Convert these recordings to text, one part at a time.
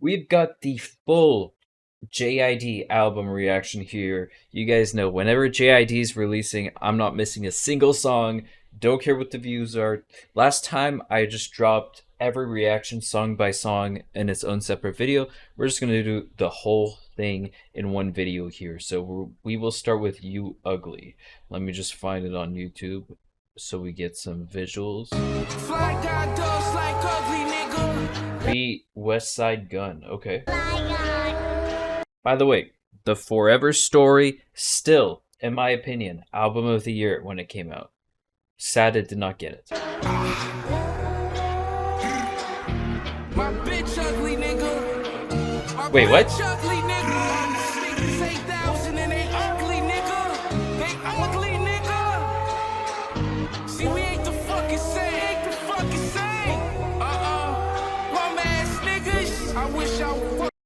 we've got the full JID album reaction here. You guys know whenever JID is releasing, I'm not missing a single song. Don't care what the views are. Last time I just dropped every reaction song by song in its own separate video. We're just gonna do the whole thing in one video here. So we will start with You Ugly. Let me just find it on YouTube so we get some visuals. Beat West Side Gun. Okay. By the way, The Forever Story, still, in my opinion, album of the year when it came out. Sad it did not get it. Wait, what?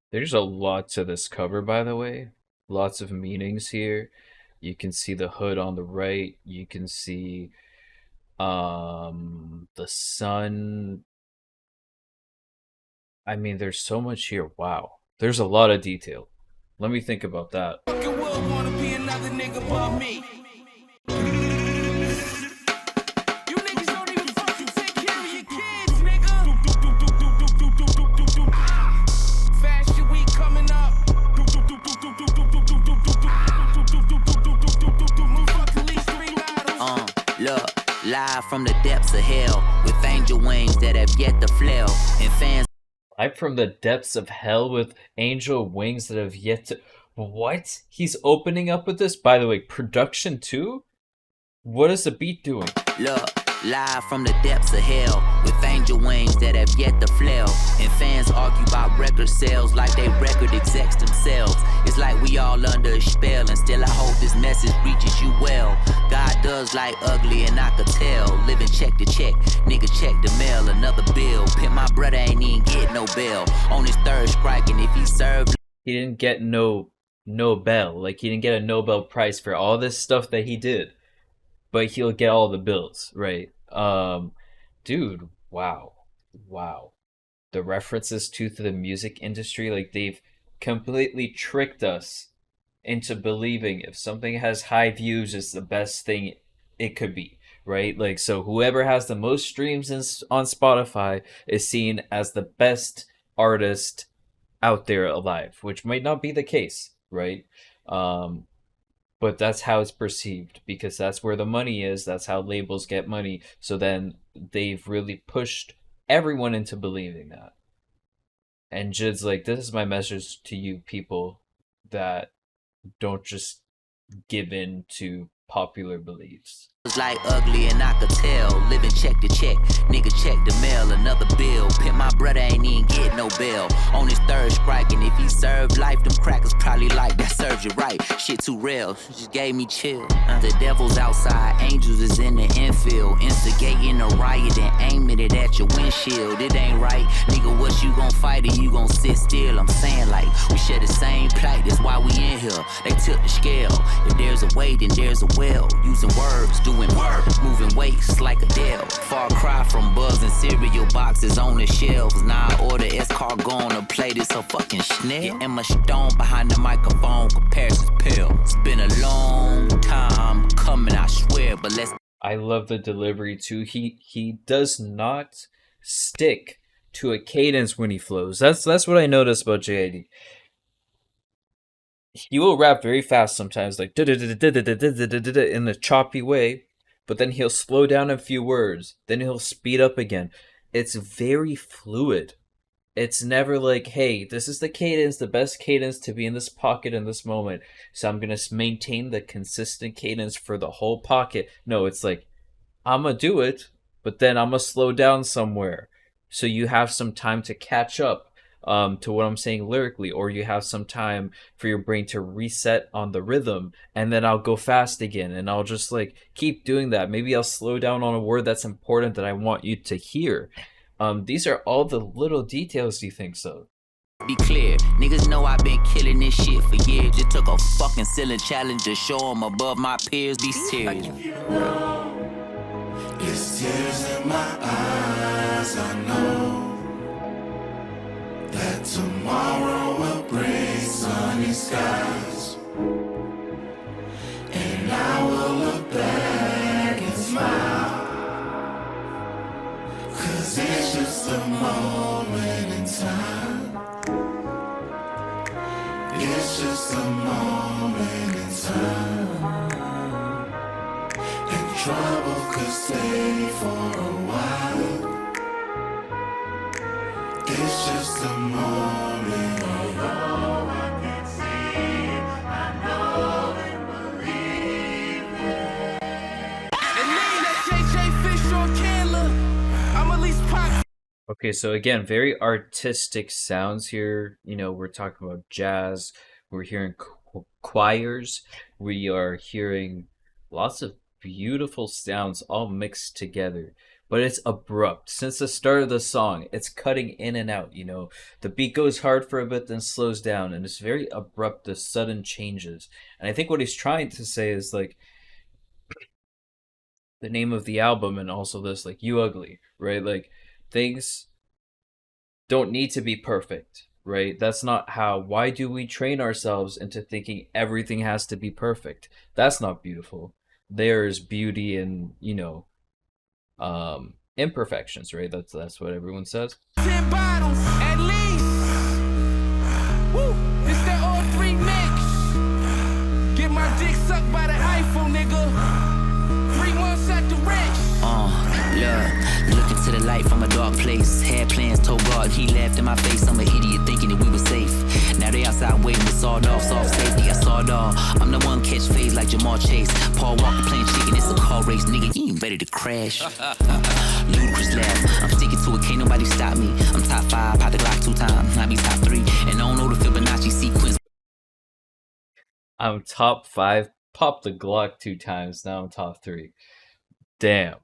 There's a lot to this cover, by the way. Lots of meanings here. You can see the hood on the right. You can see the sun. I mean, there's so much here. Wow. There's a lot of detail. Let me think about that. Look, live from the depths of hell with angel wings that have yet to flail, and fans live from the depths of hell with angel wings that have yet to. What? He's opening up with this? By the way, production too? What is the beat doing? Look, live from the depths of hell with angel wings that have yet to flail, and fans argue about record sales like they record execs themselves. It's like we all under a spell, and still I hope this message reaches you well. God does like ugly, and I could tell. Living check to check, nigga check the mail, another bill. Pimp my brother ain't even get no bail on his third strike, and if he served, he didn't get no Nobel. Like, he didn't get a Nobel Prize for all this stuff that he did, but he'll get all the bills, right? Dude, wow. The references to the music industry, like, they've completely tricked us into believing if something has high views, it's the best thing it could be, right? Like, so whoever has the most streams on Spotify is seen as the best artist out there alive, which might not be the case, right? But that's how it's perceived, because that's where the money is. That's how labels get money. So then they've really pushed everyone into believing that. And JID's like, this is my message to you people that don't just give in to popular beliefs. like ugly and I could tell. Living check to check, nigga check the mail, another bill. Pimp my brother ain't even get no bail on his third strike, and if he served life, them crackers probably like that serves you right. Shit too real, just gave me chill. The devil's outside, angels is in the infield, instigating a riot and aiming it at your windshield. It ain't right, nigga. What you gon' fight or you gon' sit still? I'm saying like we share the same plight. That's why we in here. They took the scale. If there's a way, then there's a will. Using words, doing work, moving weights like Adele. Far cry from bugs and cereal boxes on the shelves. Now I order S-cargo on a plate. It's a fucking snail. And my stone behind the microphone comparisons pill. It's been a long time coming, I swear, but let's. I love the delivery too. He does not stick to a cadence when he flows. That's what I noticed about JID. He will rap very fast sometimes, like in a choppy way, but then he'll slow down a few words, then he'll speed up again. It's very fluid. It's never like, hey, this is the cadence, the best cadence to be in this pocket in this moment, so I'm gonna maintain the consistent cadence for the whole pocket. No, it's like, I'm gonna do it, but then I'm gonna slow down somewhere, so you have some time to catch up to what I'm saying lyrically, or you have some time for your brain to reset on the rhythm, and then I'll go fast again, and I'll just like keep doing that. Maybe I'll slow down on a word that's important that I want you to hear. These are all the little details you think so. Be clear, niggas know I've been killing this shit for years. It took a fucking ceiling challenge to show them above my peers. Be serious. It's tears in my eyes, I know that Tomorrow will bring sunny skies, and I will look back and smile, 'cause it's just a moment in time. It's just a moment in time, and trouble could stay for a while. It's just a moment. Although I can't see it, I know and believe it. And me, that JJ Fish on Candler, I'm at least pop. Okay, so again, very artistic sounds here. You know, we're talking about jazz. We're hearing choirs. We are hearing lots of beautiful sounds all mixed together. But it's abrupt. Since the start of the song, it's cutting in and out, you know. The beat goes hard for a bit, then slows down, and it's very abrupt, the sudden changes. And I think what he's trying to say is like the name of the album and also this, like, You Ugly, right? Like, things don't need to be perfect, right? That's not how. Why do we train ourselves into thinking everything has to be perfect? That's not beautiful. There's beauty in, you know, imperfections, right? That's what everyone says. 10 bottles at least. Woo! It's that all three mix. Get my dick sucked by the iPhone, nigga. 3 months at the ranch. Look into the light from a dark place. Had plans, told God, he laughed in my face. I'm an idiot thinking that we were safe. Now they outside waiting with sawed off, soft safety. I saw it all. I'm the one catch Fayze like Jamal Chase. Paul Walker playing chicken, it's a car race, nigga. You ain't ready to crash. Ludicrous laugh. I'm sticking to it, can't nobody stop me. I'm top 5, pop the Glock 2 times. Might be top 3, and I don't know the Fibonacci sequence. I'm top 5, pop the Glock 2 times, now I'm top 3. Damn.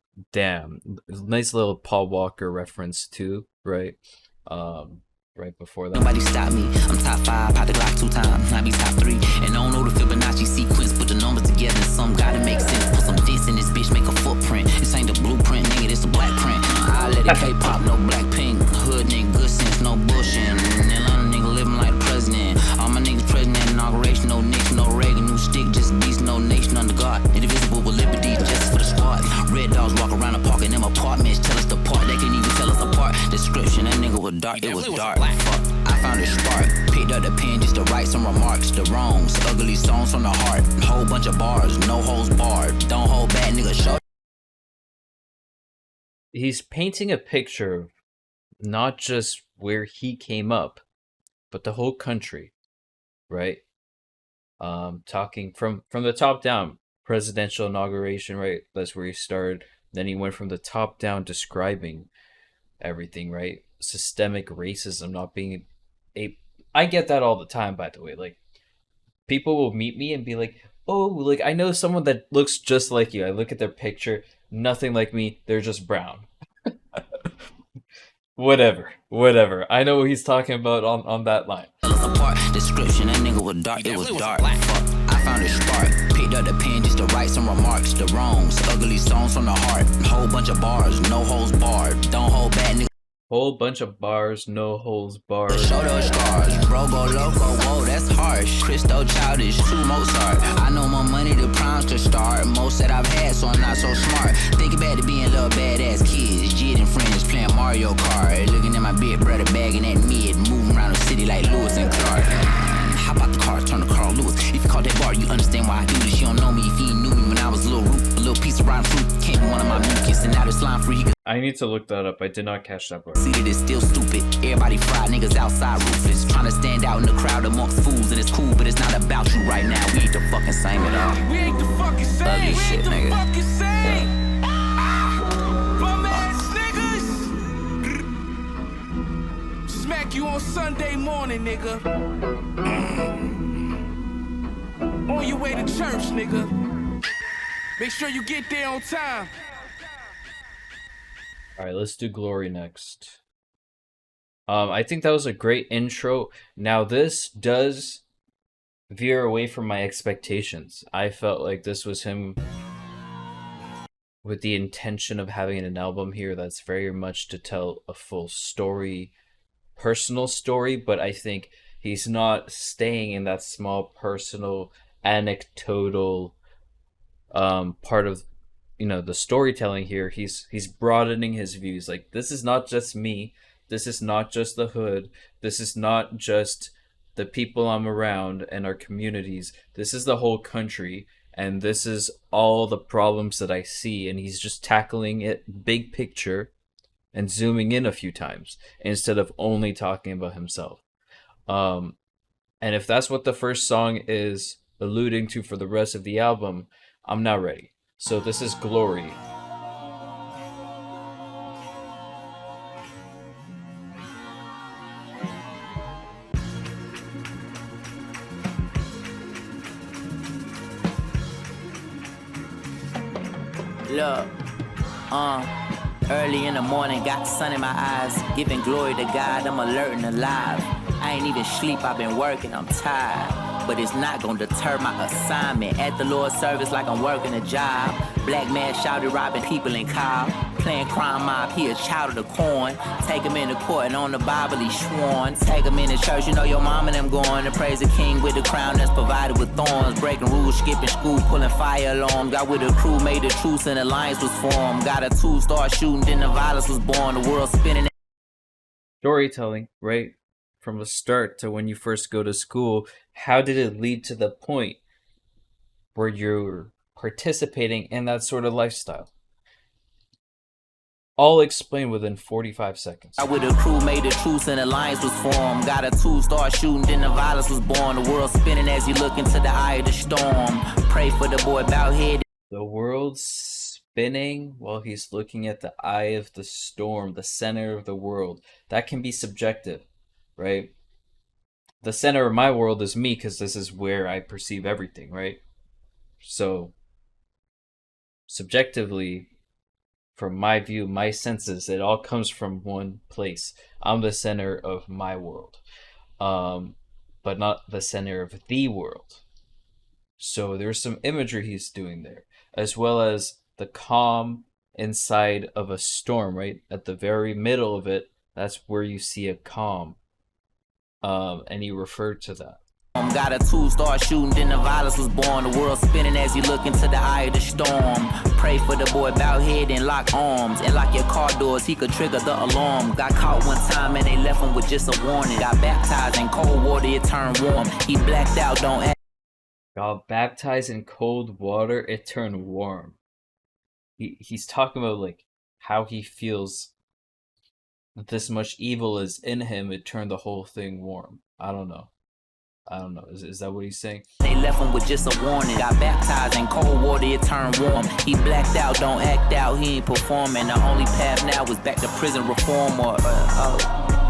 Nice little Paul Walker reference too, right? Right before that. Nobody stop me. I'm top 5, pop the Glock 2 times. Might be top 3, and I don't know the Fibonacci sequence. Put the numbers together and some gotta make sense. Put some dents in this bitch, make a footprint. This ain't the blueprint, nigga, this a black print. I let it K-pop, no black pink. Hood nigga, good sense, no bullshit. Atlanta nigga living like the president. All my niggas president, inauguration, no Nixon, no Reagan, new stick, just beast, no nation under God. Indivisible with liberty, justice for the squad. Red dogs walk around the park in them apartments, tell us apart. They can't even tell us apart. Description, that nigga was dark, it was dark. Fuck, I found a spark, picked up the pen just to write some remarks. The wrongs, ugly songs from the heart. Whole bunch of bars, no holes barred. Don't hold back, nigga, show. He's painting a picture of not just where he came up, but the whole country, right? Talking from the top down, presidential inauguration, right? That's where he started. Then he went from the top down, describing everything, right? Systemic racism, not being a. I get that all the time, by the way. Like, people will meet me and be like, "Oh, like I know someone that looks just like you." I look at their picture, nothing like me. They're just brown. Whatever. I know what he's talking about on that line. Description, that nigga was dark, it was dark. Fuck, I found a spark, picked up the pen just to write some remarks. The wrongs, ugly songs from the heart. Whole bunch of bars, no holes barred. Don't hold back, nigga. Whole bunch of bars, no holes barred. Show those scars, bro go loco, whoa, that's harsh. Christo childish, too Mozart. I know more money than primes to start. Most that I've had, so I'm not so smart. Thinking back to being little badass kids. JID and friends playing Mario Kart. Looking at my big brother bagging at mid. Moving around the city like Lewis and Clark. Hop out the car, turn to Carl Lewis. If you call that bar, you understand why I do this. You don't know me if you knew me when I was a little root. A little piece of rotten fruit. Came from one of my mucus, and now it's slime free. I need to look that up. I did not catch that part. See that it's still stupid. Everybody fried, niggas outside ruthless. Trying to stand out in the crowd amongst fools, and it's cool, but it's not about you right now. We ain't the fucking same at all. We ain't the fucking same. Ugly shit, nigga. Fucking same. Bum ass niggas. Smack you on Sunday morning, nigga. On your way to church, nigga. Make sure you get there on time. All right, let's do Glory next. I think that was a great intro. Now, this does veer away from my expectations. I felt like this was him with the intention of having an album here that's very much to tell a full story, personal story, but I think he's not staying in that small personal anecdotal part of the storytelling here. He's broadening his views. Like, this is not just me, this is not just the hood, this is not just the people I'm around and our communities, this is the whole country, and this is all the problems that I see. And he's just tackling it big picture and zooming in a few times instead of only talking about himself. um and if that's what the first song is alluding to for the rest of the album, I'm not ready. So this is Glory. Look, early in the morning, got the sun in my eyes, giving glory to God, I'm alert and alive. I ain't even sleep, I've been working, I'm tired. But it's not gonna deter my assignment. At the Lord's service like I'm working a job. Black man shouted robbing people in Cobb. Playing crime mob, he a child of the corn. Take him into court and on the Bible he sworn. Take him in the church, you know your mom and them going to praise the king with the crown that's provided with thorns. Breaking rules, skipping school, pulling fire alarm. Got with a crew, made a truce and alliance was formed. Got a tool, start shooting, then the violence was born. The world spinning. Storytelling, right? From the start to when you first go to school, how did it lead to the point where you're participating in that sort of lifestyle? All explained within 45 seconds. I with a crew, made a truce and alliance was formed. Got a tool, start shooting, then the violence was born. The world spinning as you look into the eye of the storm. Pray for the boy about head. The world's spinning while he's looking at the eye of the storm, the center of the world. That can be subjective, right? The center of my world is me, because this is where I perceive everything, right? So subjectively, from my view, my senses, it all comes from one place. I'm the center of my world, but not the center of the world. So there's some imagery he's doing there, as well as the calm inside of a storm, right? At the very middle of it, that's where you see a calm. And he referred to that. Got a tool, start shooting, then the violence was born. The world spinning as you look into the eye of the storm. Pray for the boy about head and lock arms. And lock your car doors, he could trigger the alarm. Got caught one time and they left him with just a warning. Got baptized in cold water, it turned warm. He blacked out, don't act. Got baptized in cold water, it turned warm. He's talking about like how he feels this much evil is in him, it turned the whole thing warm. I don't know. Is that what he's saying? They left him with just a warning. Got baptized in cold water, it turned warm. He blacked out, don't act out, he ain't performing. The only path now is back to prison reform or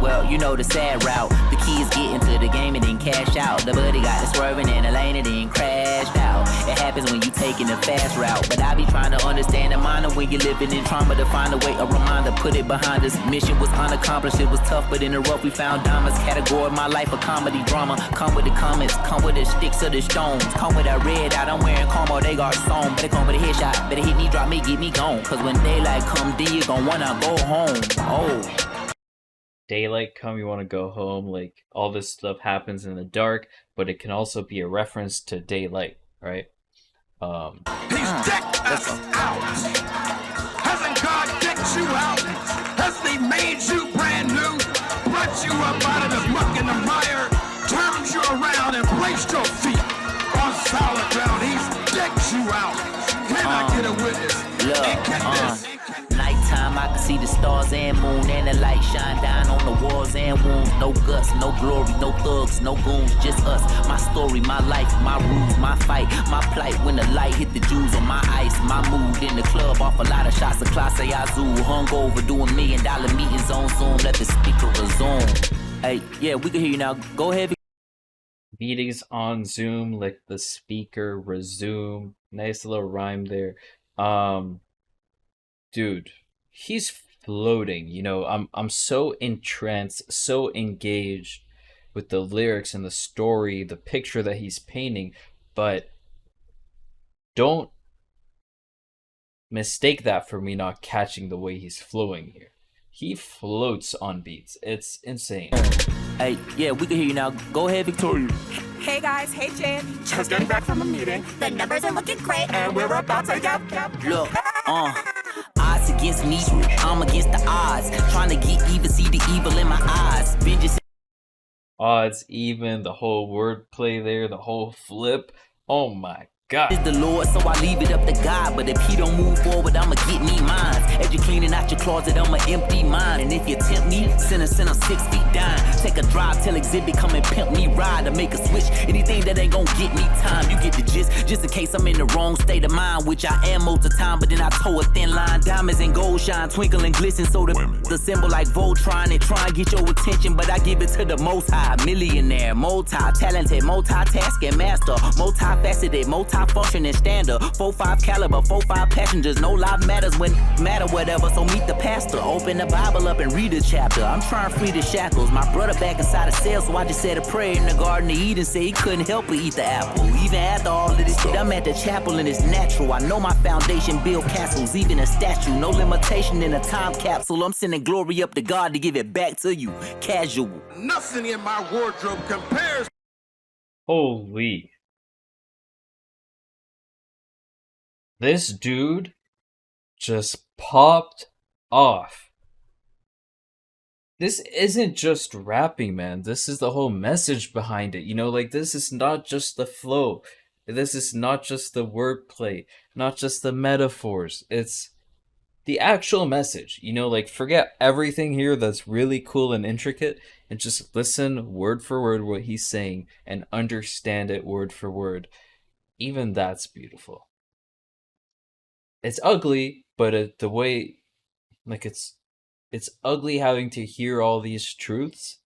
well, you know the sad route. The key is getting to the game and then cash out. The buddy got it swerving in the lane and then crashed out. It happens when you taking the fast route. But I be trying to understand the mind of when you're living in trauma, to find a way, a reminder, put it behind us. Mission was unaccomplished, it was tough, but in the rough we found diamonds. Category my life a comedy drama. Come with the comments, come with the sticks or the stones. Come with a red out, I'm wearing Como, they got song. Better come with a headshot, better hit me, drop me, get me gone. Cause when daylight come, then you gon' wanna go home. Oh. Daylight come, you want to go home. Like, all this stuff happens in the dark, but it can also be a reference to daylight, right? He's decked us out. Hasn't God decked you out? Hasn't he made you brand new? Brought you up out of the muck and the mire, turned you around and placed your feet on solid ground. He's decked you out. Can I get a witness? Nighttime, I can see the stars and moon, and the light shine down on the walls and wounds. No guts, no glory, no thugs, no goons, just us. My story, my life, my rules, my fight, my plight. When the light hit the jewels on my ice, my mood in the club off a lot of shots of Clase Azul. Hungover, doing $1 million meetings on Zoom. Let the speaker resume. Hey, yeah, we can hear you now. Go ahead. Meetings on Zoom, let the speaker resume. Nice little rhyme there. Dude, he's floating. I'm so entranced, so engaged with the lyrics and the story, the picture that he's painting, but don't mistake that for me not catching the way he's flowing here. He floats on beats. It's insane. Hey, yeah, we can hear you now. Go ahead, Victoria. Hey guys, hey Jen. Just getting back from a meeting. The numbers are looking great, and we're about to get. Look, odds against me, I'm against the odds. Trying to get even, see the evil in my eyes. Vengeance. Odds even, the whole wordplay there, the whole flip. Oh my God. Is the Lord, so I leave it up to God. But if he don't move forward, I'ma get me mine. As you cleaning out your closet, I'ma empty mine. And if you tempt me, send 6 feet down. Take a drive, tell exhibit, come and pimp me ride. Or make a switch, anything that ain't gon' get me time. You get the gist, just in case I'm in the wrong state of mind, which I am most of the time. But then I toe a thin line. Diamonds and gold shine, twinkle and glisten. So the symbol like Voltron and try and get your attention. But I give it to the most high. Millionaire, multi-talented, multitasking master, multifaceted, multi-functioning standard. 4-5 caliber, 4-5 passengers. No life matters when matter whatever. So meet the pastor. Open the Bible up and read a chapter. I'm trying to free the shackles. My brother back inside the cell, so I just said a prayer in the Garden of Eden. Say he couldn't help but eat the apple. Even after all of this shit, I'm at the chapel and it's natural. I know my foundation build castles, even a statue. No limitation in a time capsule. I'm sending glory up to God to give it back to you. Casual. Nothing in my wardrobe compares. Holy. This dude just popped off. This isn't just rapping, man. This is the whole message behind it. You know, like, this is not just the flow. This is not just the wordplay, not just the metaphors. It's the actual message. You know, like, forget everything here that's really cool and intricate and just listen word for word what he's saying and understand it word for word. Even that's beautiful. It's ugly, but the way, like, it's ugly having to hear all these truths,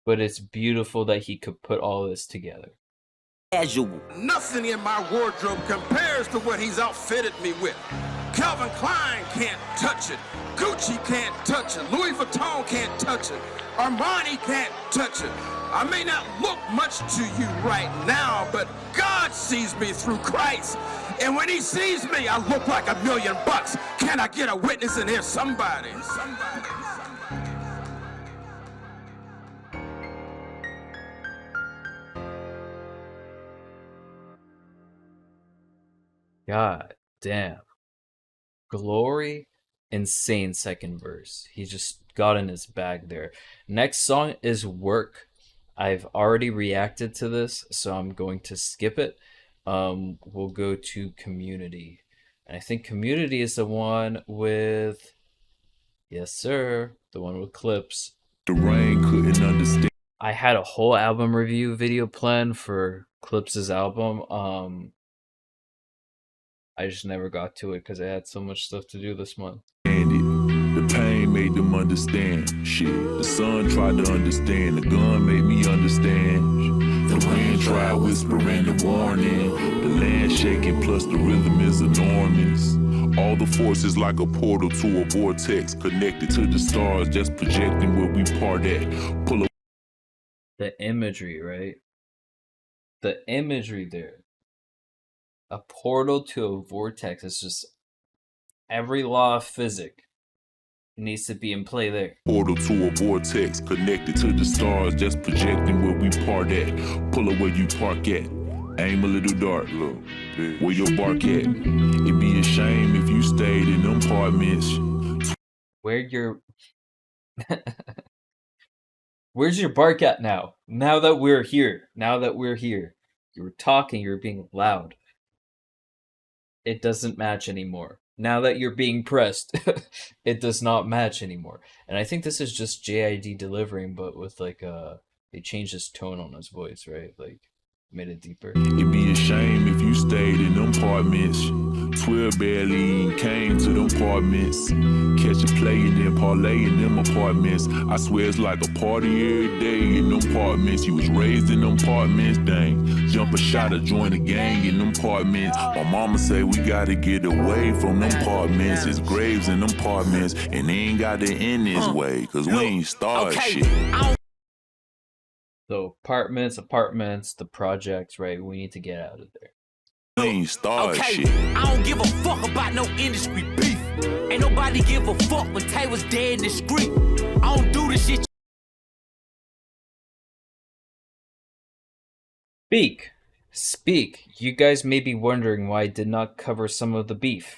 but it's beautiful that he could put all this together. Casual. Nothing in my wardrobe compares to what he's outfitted me with. Calvin Klein can't touch it. Gucci can't touch it. Louis Vuitton can't touch it. Armani can't touch it. I may not look much to you right now, but God sees me through Christ. And when he sees me, I look like $1 million. Can I get a witness in here? Somebody. God damn. Glory, insane second verse. He just got in his bag there. Next song is Work. I've already reacted to this, so I'm going to skip it. We'll go to Community. And I think Community is the one with, yes sir, the one with Clipse. The rain couldn't understand. I had a whole album review video planned for Clipse's album. I just never got to it because I had so much stuff to do this month. The pain made them understand shit. The sun tried to understand. The gun made me understand. The wind tried whispering the warning. The land shaking plus the rhythm is enormous. All the forces like a portal to a vortex. Connected to the stars, just projecting where we part at. Pull up. The imagery, right? The imagery there. A portal to a vortex. It's just every law of physics needs to be in play there. Portal to a vortex, connected to the stars, just projecting where we part at. Pull up where you park at. Aim a little dark, look. Where your bark at? It'd be a shame if you stayed in them apartments. Where your Where's your bark at now? Now that we're here. You were talking, you're being loud. It doesn't match anymore. Now that you're being pressed, it does not match anymore. And I think this is just JID delivering, but with like they changed his tone on his voice, right? Like made it deeper. It'd be a shame if you stayed in them apartments. 12 barely came to them apartments. Catch a play and then parlay in them apartments. I swear it's like a party every day in them apartments. You was raised in them apartments, dang. Jump a shot or join a gang in them apartments. My mama say we gotta get away from them apartments. It's graves in them apartments, and they ain't got to end this way, cause we ain't start shit. So apartments, the projects, right? We need to get out of there. We ain't start shit. I don't give a fuck about no industry beef. Ain't nobody give a fuck when Tay was dead in the street. I don't do this shit. Speak. You guys may be wondering why I did not cover some of the beef.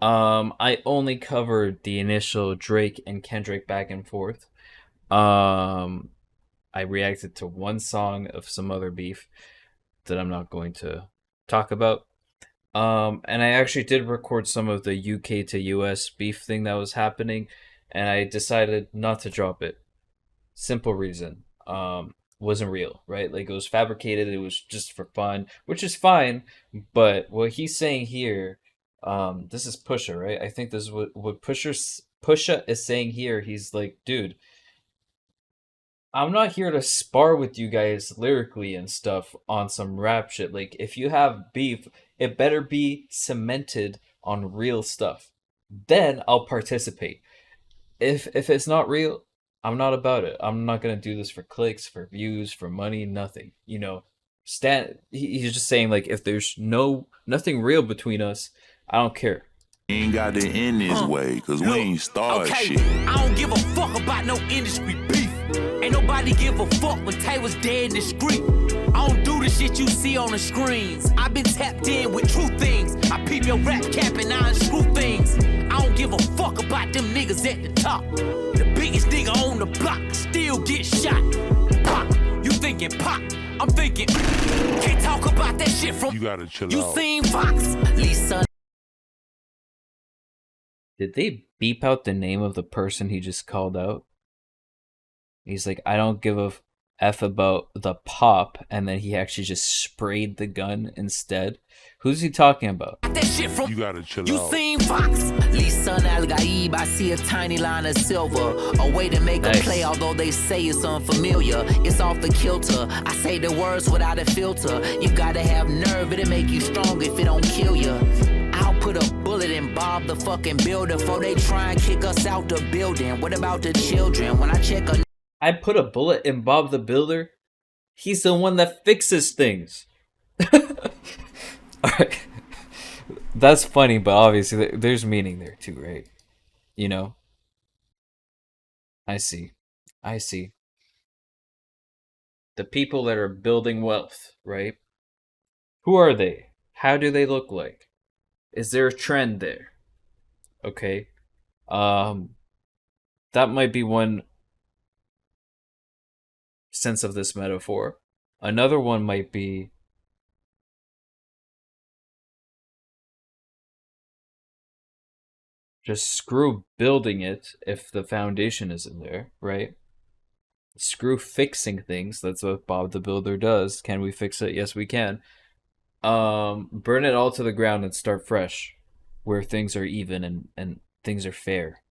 I only covered the initial Drake and Kendrick back and forth. I reacted to one song of some other beef that I'm not going to talk about. And I actually did record some of the UK to US beef thing that was happening, and I decided not to drop it. Simple reason. Wasn't real, right? Like, it was fabricated, it was just for fun, which is fine, but what he's saying here, this is Pusha, right? I think this is what Pusha is saying here. He's like, dude, I'm not here to spar with you guys lyrically and stuff on some rap shit. Like, if you have beef, it better be cemented on real stuff. Then I'll participate. If it's not real, I'm not about it. I'm not gonna do this for clicks, for views, for money, nothing. You know, he's just saying, like, if there's nothing real between us, I don't care. Ain't got to end this way, cause we ain't started shit. I don't give a fuck about no industry beef. Ain't nobody give a fuck when Tay was dead in the street. I don't do the shit you see on the screens. I been tapped in with true things. I peep your rap cap and I unscrew things. I don't give a fuck about them niggas at the top. The biggest nigga on the block still get shot. Pop, you thinking pop? I'm thinking. Can't talk about that shit from. You gotta chill You out. seen Fox? Lisa. Did they beep out the name of the person he just called out? He's like, I don't give a F about the pop, and then he actually just sprayed the gun instead. Who's he talking about? That shit from. You gotta chill You out. seen Fox? Lisan Al Gaib, I see a tiny line of silver. A way to make Nice. a play, although they say it's unfamiliar. It's off the kilter. I say the words without a filter. You gotta have nerve, it'll make you strong if it don't kill you. I'll put a bullet in Bob the fucking builder before they try and kick us out the building. What about the children? When I check a I put a bullet in Bob the Builder. He's the one that fixes things. Alright. That's funny, but obviously there's meaning there too, right? You know? I see. The people that are building wealth, right? Who are they? How do they look like? Is there a trend there? Okay. That might be one sense of this metaphor. Another one might be just screw building it if the foundation isn't there, right? Screw fixing things. That's what Bob the Builder does. Can we fix it? Yes, we can. Burn it all to the ground and start fresh, where things are even and things are fair.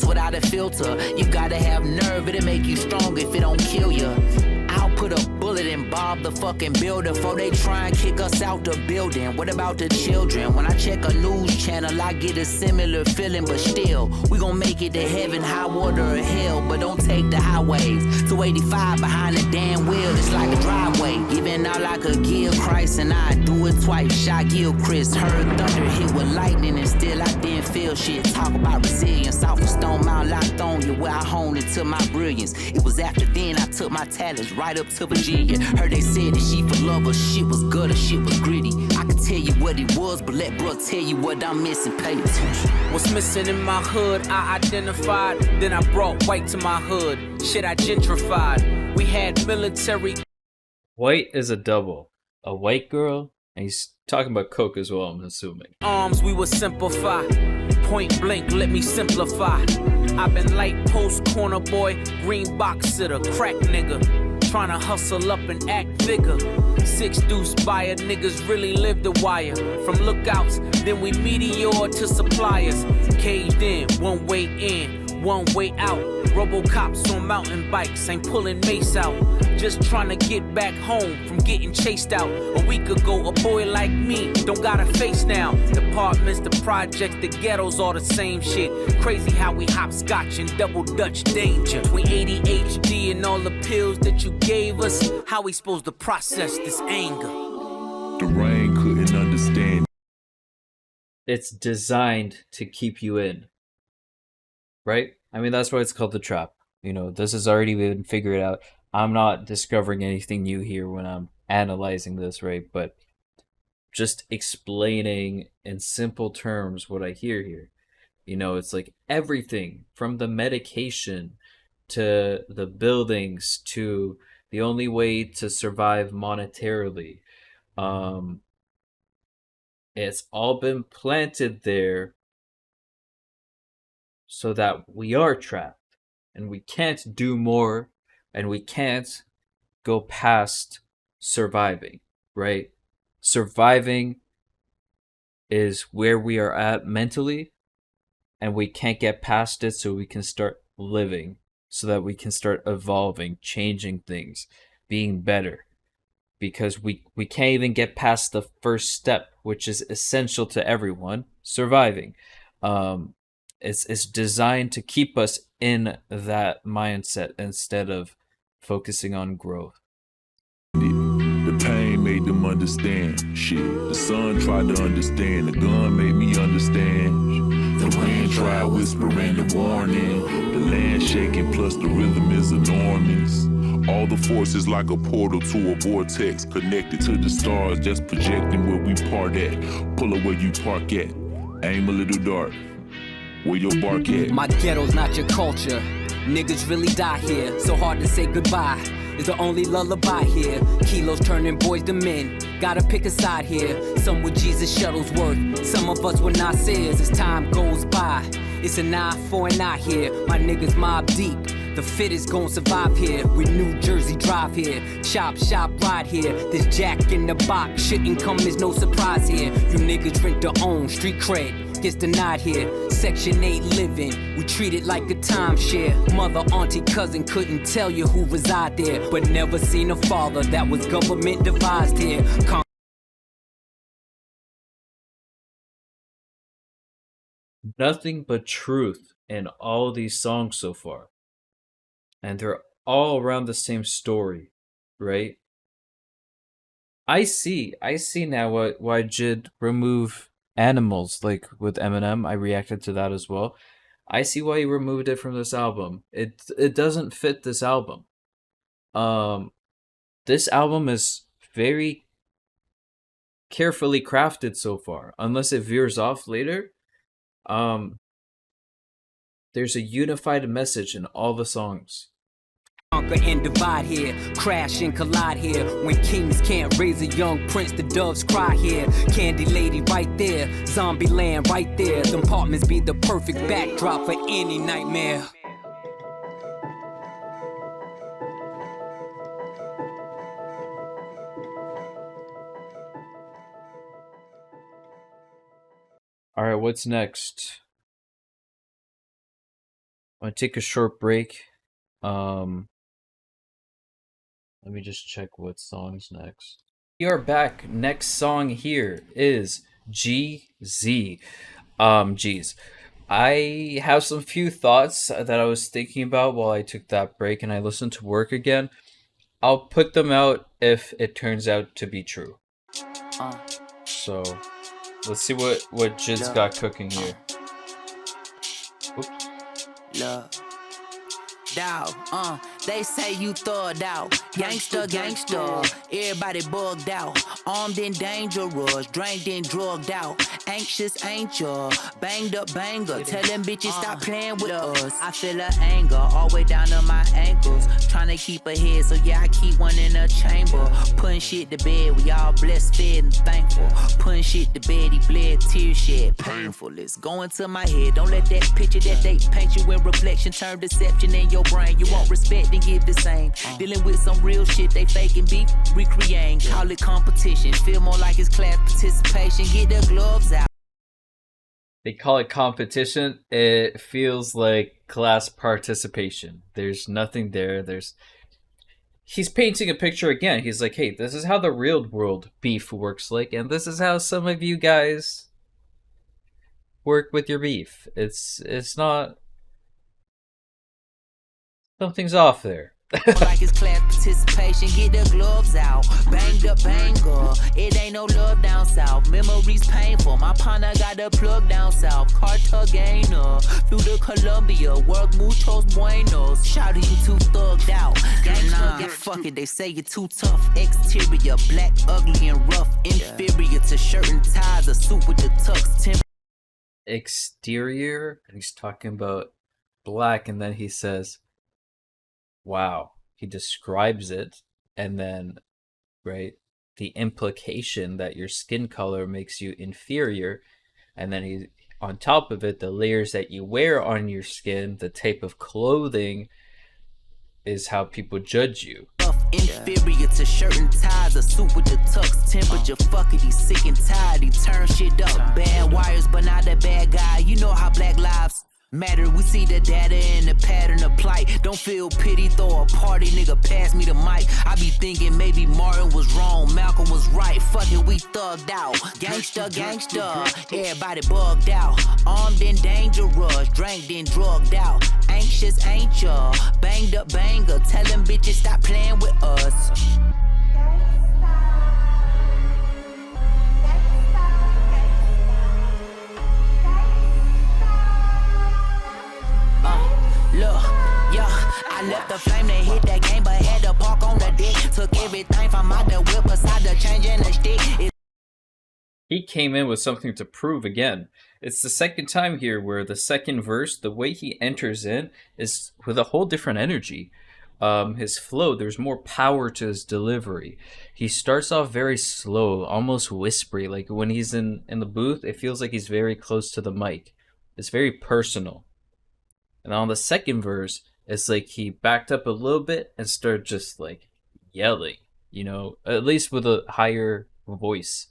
without a filter. You gotta have nerve, it'll make you strong if it don't kill you. I'll put a bullet in Bob the fucking builder before they try and kick us out the building. What about the children? When I check a news channel, I get a similar feeling, but still, we gon' make it to heaven, high water or hell, but don't take the highways. 285 behind the damn wheel, it's like a driveway. Giving out like a give Christ, and I do it twice. Shot Gilchrist, heard thunder hit with lightning, and still I didn't feel shit. Talk about resilience, off of Stone Mount locked on you, where I honed into my brilliance. It was after then I took my talents right up to Virginia. Heard they said that she for love, her shit was good, her shit was gritty. I could tell you what it was, but let bro tell you what I'm missing. Pay attention. What's missing in my hood, I identified. Then I brought white to my hood. Shit, I gentrified. We had military. White is a double. A white girl, and he's talking about coke as well, I'm assuming. Arms, we would simplify. Point blank, let me simplify. I've been light post, corner boy, green box sitter, crack nigga. Tryna hustle up and act bigger. 6 deuce buyer, niggas really live the wire. From lookouts, then we meteor to suppliers. Caged in, one way in, one way out. Robocops on mountain bikes, ain't pulling mace out. Just tryna get back home from getting chased out. A week ago, a boy like me don't got a face now. Departments, the projects, the ghettos, all the same shit. Crazy how we hopscotch and double dutch danger. Between ADHD and all the pills that you gave us, how we supposed to process this anger? The rain couldn't understand. it's designed to keep you in, right? I mean, that's why it's called the trap. You know, this has already been figured out. I'm not discovering anything new here when I'm analyzing this, right? But just explaining in simple terms what I hear here. You know, it's like everything from the medication to the buildings to the only way to survive monetarily. Um, it's all been planted there so that we are trapped and we can't do more and we can't go past surviving, right? Surviving is where we are at mentally, and we can't get past it so we can start living, so that we can start evolving, changing things, being better. Because we can't even get past the first step, which is essential to everyone, surviving. Um, it's designed to keep us in that mindset instead of focusing on growth. The pain made them understand shit. The sun tried to understand, the gun made me understand. The wind tried whispering the warning, the land shaking plus the rhythm is enormous. All the forces like a portal to a vortex, connected to the stars, just projecting where we part at. Pull up where you park at, aim a little dark, where your bark at. My ghetto's not your culture. Niggas really die here, so hard to say goodbye. Is the only lullaby here. Kilos turning boys to men. Gotta pick a side here. Some with Jesus Shuttlesworth, some of us were Nasir's. As time goes by, it's an eye for an eye here. My niggas mob deep. The fittest gon' survive here. We New Jersey drive here. Chop shop ride here. This jack in the box shouldn't come as no surprise here. You niggas rent their own street cred. Gets denied here. Section 8 living, we treat it like a timeshare. Mother, auntie, cousin couldn't tell you who reside there, but never seen a father that was government devised here. Nothing but truth in all these songs so far. And they're all around the same story, right? I see now why JID remove animals, like with Eminem. I reacted to that as well. I see why he removed it from this album. It doesn't fit this album. This album is very carefully crafted so far, unless it veers off later. There's a unified message in all the songs. Conquer and divide here, crash and collide here. When kings can't raise a young prince, the doves cry here. Candy lady right there, zombie land right there. Them apartments be the perfect backdrop for any nightmare. All right, what's next? I'm gonna take a short break. Let me just check what song's next. We are back. Next song here is GZ. Geez. I have some few thoughts that I was thinking about while I took that break and I listened to work again. I'll put them out if it turns out to be true. So, let's see what JID's got cooking here. Oops. Love. Dog, they say you thugged out. Gangsta, gangsta. Everybody bugged out. Armed and dangerous. Drained and drugged out. Anxious, ain't ya? Banged up, banger. Tell them bitches stop playing with us. I feel her anger all the way down to my ankles. Trying to keep her head, so yeah, I keep one in a chamber. Putting shit to bed, we all blessed, fed, and thankful. Putting shit to bed, he bled, tears shed. Painful, it's going to my head. Don't let that picture that they paint you in reflection turn deception in your brain. You won't respect and give the same. Dealing with some real shit, they faking beef, recreating. Call it competition, feel more like it's class participation. Get the gloves out. They call it competition. It feels like class participation. There's nothing there. He's painting a picture again. He's like, hey, this is how the real world beef works like, and this is how some of you guys work with your beef. It's not... Something's off there. Like it's class participation, get the gloves out. Banged up banger, it ain't no love down south. Memories painful, my partner got the plug down south. Cartagena, through the Columbia, work muchos buenos. Shout you too thugged out. Nah, fuck it, they say you're too tough. Exterior, black, ugly, and rough. Inferior to shirt and ties, a suit with the tux. Exterior, and he's talking about black, and then he says, wow, he describes it, and then, right, the implication that your skin color makes you inferior, and then he, on top of it, the layers that you wear on your skin, the type of clothing, is how people judge you. Inferior to shirt and ties, a suit with the tux. Temperature, fuck it, he's sick and tired. He turn shit up. Bad wires, but not a bad guy. You know how black lives matter. We see the data and the pattern of plight. Don't feel pity, throw a party, nigga, pass me the mic. I be thinking maybe Martin was wrong, Malcolm was right. Fuck it, we thugged out. Gangsta, gangsta, everybody bugged out. Armed and dangerous, drank then drugged out. Anxious, ain't ya? Banged up banger, tell them bitches stop playing with us. Look, yeah, I left the flame, they hit that game, but had to park on the dick. Took everything from out the whip, aside the change and the stick. He came in with something to prove again. It's the second time here where the second verse, the way he enters in is with a whole different energy. His flow, there's more power to his delivery. He starts off very slow, almost whispery. Like when he's in the booth, it feels like he's very close to the mic. It's very personal. And on the second verse, it's like he backed up a little bit and started just like yelling, you know, at least with a higher voice.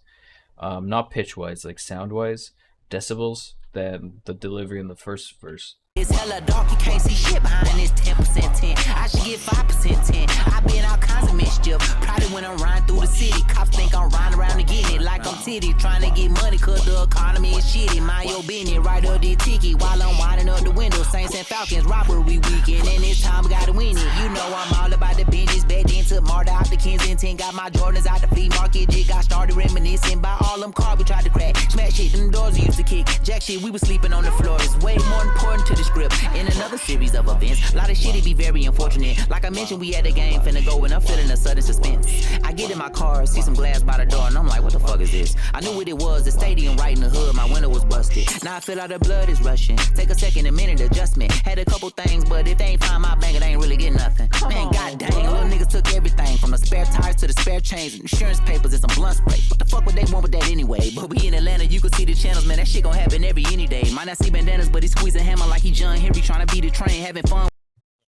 Not pitch-wise, like sound-wise, decibels, than the delivery in the first verse. It's hella dark, you can't see shit behind this 10% 10. I should get 5% 10. I be in all kinds of mischief. Probably when I'm riding through the city. Cops think I'm riding around to get it like I'm titty. Trying to get money cause the economy is shitty. Mind your business, right up the ticket while I'm winding up the window. Saints and Falcons, robbery weekend. And this time we gotta win it. You know I'm all about the binges. Back then took Marta out the Kensington. Got my Jordans out the flea market. Just got started reminiscing by all them cars we tried to crack. Smash shit, them doors we used to kick. Jack shit, we was sleeping on the floor. It's way more important to the script. In another series of events, a lot of shit, it be very unfortunate. Like I mentioned, we had a game finna go and I'm feeling a sudden suspense. I get in my car, see some glass by the door, and I'm like, what the fuck is this? I knew what it was, the stadium right in the hood, my window was busted. Now I feel like the blood is rushing. Take a second, a minute, adjustment. Had a couple things, but if they ain't find my banger, they ain't really getting nothing. Man, god dang, little niggas took everything, from the spare tires to the spare chains, insurance papers, and some blunt spray. What the fuck would they want with that anyway? But we in Atlanta, you can see the channels, man, that shit gon' happen any day. Might not see bandanas, but he squeezing hammer like he John Henry trying to beat the train, having fun.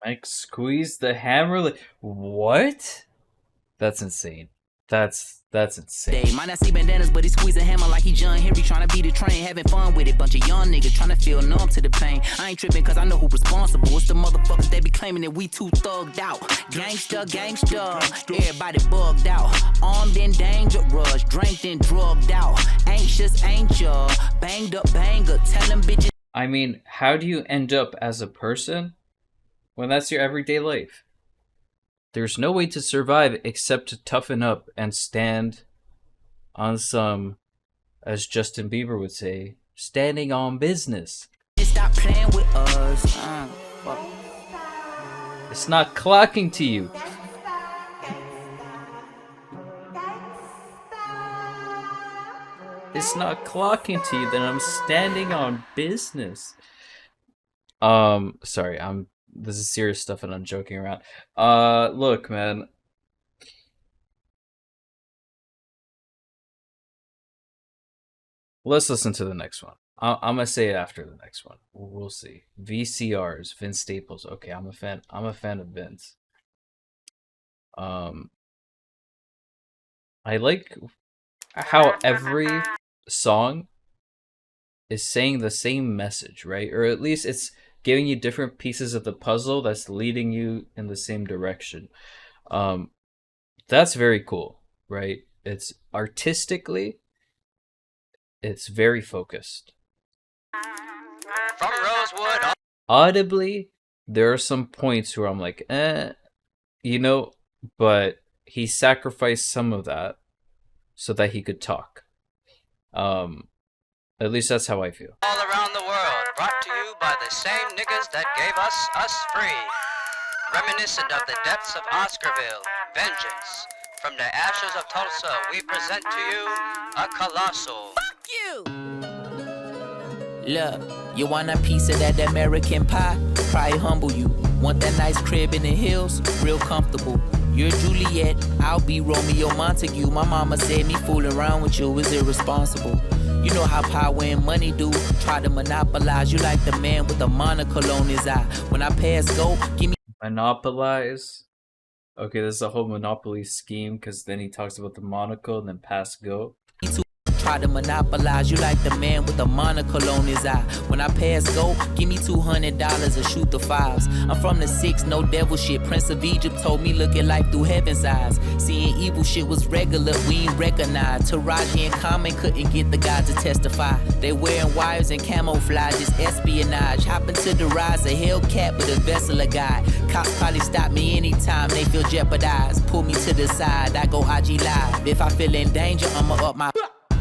Mike squeezed the hammer. Like, what? That's insane. That's insane. Might not see bandanas, but he squeezing hammer like he John Henry trying to beat the train, having fun with it. Bunch of young niggas trying to feel numb to the pain. I ain't tripping cause I know who responsible. It's the motherfuckers that be claiming that we too thugged out. Gangsta, gangsta, everybody bugged out. Armed and dangerous, drank and drugged out. Anxious, ain't ya? Banged up banger, tell them bitches. I mean, how do you end up as a person when that's your everyday life? There's no way to survive except to toughen up and stand on some, as Justin Bieber would say, standing on business. Stop playing with us. It's not clocking to you. It's not clocking to you that I'm standing on business. Sorry, this is serious stuff and I'm joking around. Look, man. Let's listen to the next one. I'm gonna say it after the next one. We'll see. VCRs, Vince Staples. Okay, I'm a fan of Vince. I like how every song is saying the same message, right? Or at least it's giving you different pieces of the puzzle that's leading you in the same direction. That's very cool, right? It's artistically, it's very focused. From Rosewood. Audibly, there are some points where I'm like, you know, but he sacrificed some of that so that he could talk. At least that's how I feel. All around the world, brought to you by the same niggas that gave us free. Reminiscent of the depths of Oscarville, vengeance. From the ashes of Tulsa, we present to you a colossal. Fuck you! Look, you want a piece of that American pie? Probably humble you. Want that nice crib in the hills? Real comfortable. You're Juliet, I'll be Romeo Montague. My mama said me fooling around with you is irresponsible. You know how power and money do. Try to monopolize you like the man with a monocle on his eye. When I pass go, give me Monopolize? Okay, this is a whole Monopoly scheme, because then he talks about the monocle and then pass go. two. Try to monopolize you like the man with a monocle on his eye. When I pass go, give me $200 and shoot the fives. I'm from the 6, no devil shit. Prince of Egypt told me look at life through heaven's eyes. Seeing evil shit was regular, we ain't recognized. Taraji and Common couldn't get the guy to testify. They wearing wires and camouflage, it's espionage. Hop into the rise, a Hellcat with a vessel of guy. Cops probably stop me anytime they feel jeopardized. Pull me to the side, I go IG live. If I feel in danger, I'ma up my...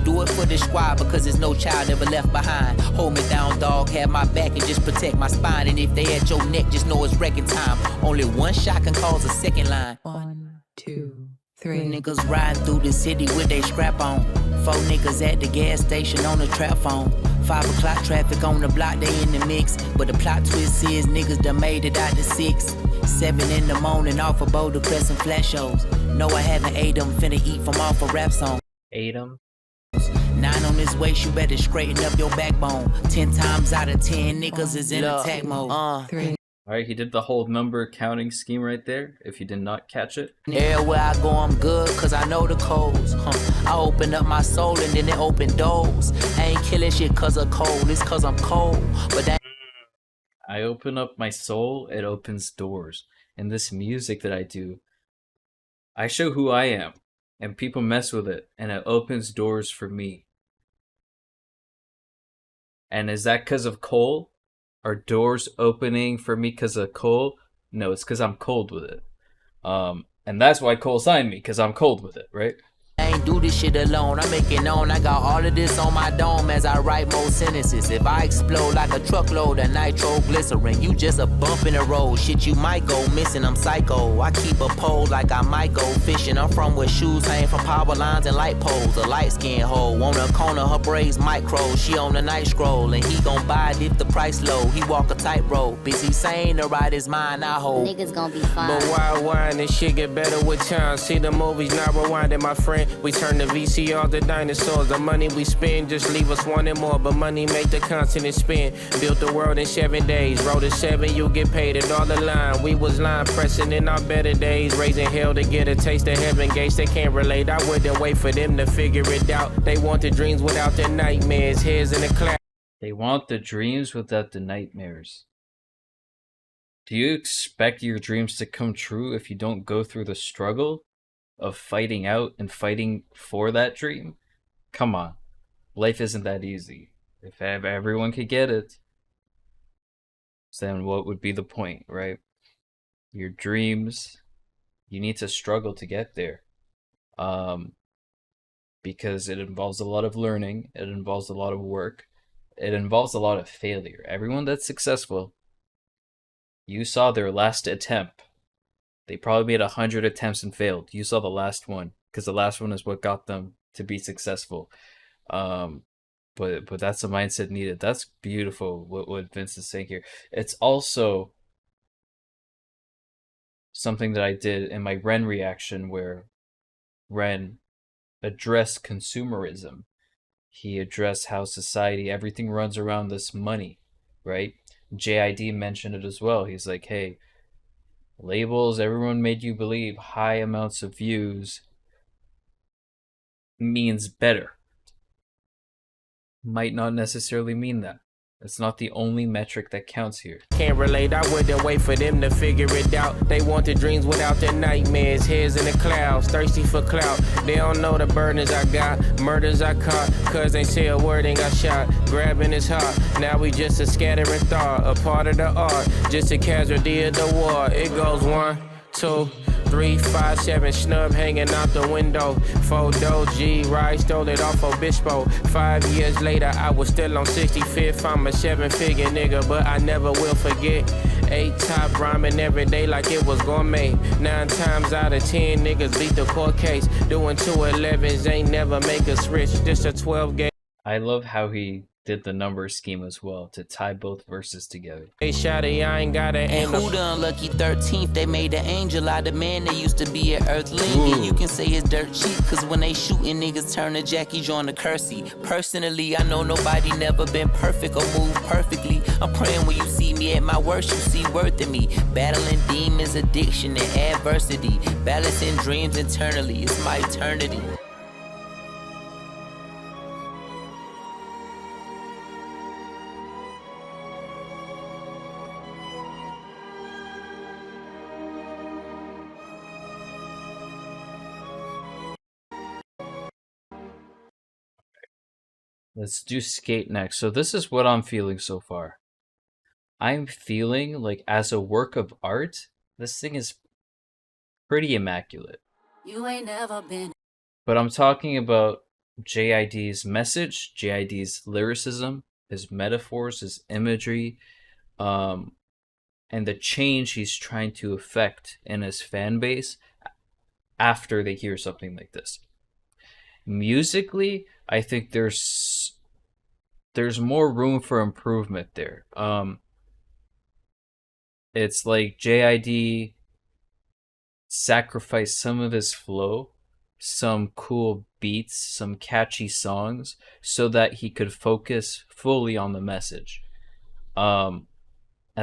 Do it for the squad because there's no child ever left behind. Hold me down, dog, have my back and just protect my spine. And if they at your neck, just know it's wrecking time. Only one shot can cause a second line. 1, 2, 3. Niggas riding through the city with they scrap on. 4 niggas at the gas station on the trap phone. 5 o'clock traffic on the block, they in the mix. But the plot twist is niggas done made it out to 6. 7 in the morning off of Boulder Crescent flash shows. No, I haven't ate them, finna eat from off a rap song. Ate him? 9 on this waist, you better straighten up your backbone. 10 times out of 10, niggas is in attack mode. 3. Alright, he did the whole number counting scheme right there, if you did not catch it. Everywhere I go, I'm good, cause I know the codes. I open up my soul and then it open doors. I ain't killing shit cause of cold, it's cause I'm cold. But that I open up my soul, it opens doors. And this music that I do, I show who I am. And people mess with it, and it opens doors for me. And is that because of Cole? Are doors opening for me because of Cole? No, it's because I'm cold with it. And that's why Cole signed me, because I'm cold with it, right? I ain't do this shit alone, I make it known. I got all of this on my dome as I write more sentences. If I explode like a truckload of nitroglycerin, you just a bump in the road. Shit, you might go missing, I'm psycho. I keep a pole like I might go fishing. I'm from where shoes hang from power lines and light poles. A light skin hoe on the corner, her braids micro. She on the night scroll, and he gon' buy it if the price low. He walk a tightrope, busy saying to ride his mind, I hold. Niggas gon' be fine. But why wine and shit get better with time? See the movies not rewinding, my friend. We turn the VCR to dinosaurs. The money we spend just leave us wanting more. But money make the continent spin. Built the world in 7 days. Wrote it 7, you get paid it all the line. We was line pressing in our better days. Raising hell to get a taste of heaven gates. They can't relate. I wouldn't wait for them to figure it out. They want the dreams without the nightmares. Heads in the cloud. They want the dreams without the nightmares. Do you expect your dreams to come true if you don't go through the struggle of fighting out and fighting for that dream? Come on. Life isn't that easy. If everyone could get it, then what would be the point, right? Your dreams, you need to struggle to get there. Because it involves a lot of learning, it involves a lot of work, it involves a lot of failure. Everyone that's successful, you saw their last attempt. They probably made 100 attempts and failed. You saw the last one, because the last one is what got them to be successful. But that's the mindset needed. That's beautiful what Vince is saying here. It's also something that I did in my Ren reaction, where Ren addressed consumerism. He addressed how society, everything runs around this money, right? JID mentioned it as well. He's like, hey, labels, everyone made you believe high amounts of views means better. Might not necessarily mean that. It's not the only metric that counts here. Can't relate, I wouldn't wait for them to figure it out. They want the dreams without their nightmares. Heads in the clouds, thirsty for clout. They don't know the burdens I got, murders I caught. Cause they say a word and got shot. Grabbing his heart, now we just a scattering thought. A part of the art, just a casualty of the war. It goes 1, 2, 3, 5, 7, snub hanging out the window. 4 G, right, stole it off Obispo. 5 years later, I was still on 65th. I'm a 7-figure nigga, but I never will forget. 8 top rhyming every day like it was gourmet. 9 times out of 10, niggas beat the court case. Doing 211s ain't never make us rich. Just a 12 game. I love how he did the number scheme as well to tie both verses together. Hey, shawty, I ain't got an And who the unlucky 13th? They made an angel out of man that used to be at Earth Link. And you can say it's dirt cheap, cause when they shooting niggas turn to Jackie join the Kersey. Personally, I know nobody never been perfect or moved perfectly. I'm praying when you see me at my worst, you see worth in me. Battling demons, addiction, and adversity. Balancing dreams internally, it's my eternity. Let's do Skate next. So this is what I'm feeling so far. I'm feeling like as a work of art, this thing is pretty immaculate. You ain't never been. But I'm talking about JID's message, JID's lyricism, his metaphors, his imagery, and the change he's trying to effect in his fan base after they hear something like this. Musically, I think there's more room for improvement there. It's like JID sacrificed some of his flow, some cool beats, some catchy songs, so that he could focus fully on the message. As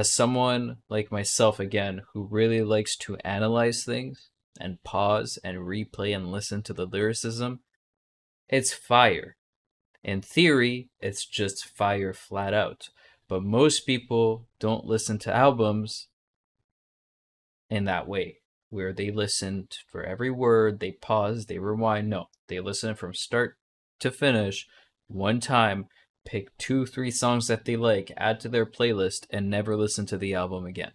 someone like myself, again, who really likes to analyze things and pause and replay and listen to the lyricism, it's fire. In theory, it's just fire flat out. But most people don't listen to albums in that way, where they listen for every word, they pause, they rewind. No, they listen from start to finish, one time, pick 2-3 songs that they like, add to their playlist, and never listen to the album again.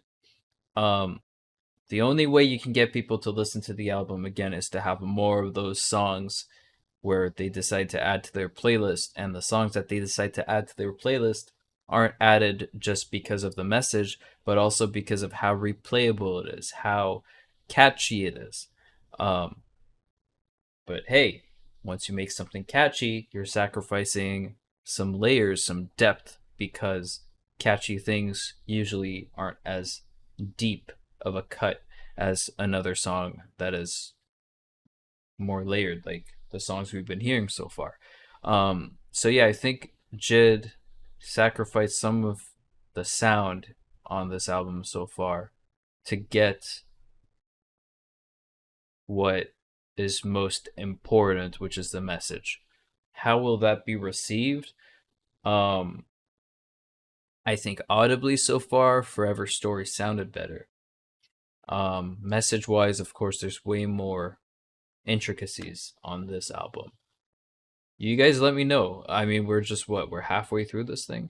The only way you can get people to listen to the album again is to have more of those songs where they decide to add to their playlist, and the songs that they decide to add to their playlist aren't added just because of the message, but also because of how replayable it is, how catchy it is. But hey, once you make something catchy, you're sacrificing some layers, some depth, because catchy things usually aren't as deep of a cut as another song that is more layered, like the songs we've been hearing so far. So yeah, I think JID sacrificed some of the sound on this album so far to get what is most important, which is the message. How will that be received? I think audibly so far, Forever Story sounded better. Message wise, of course, there's way more intricacies on this album. You guys let me know. I mean, we're just we're halfway through this thing.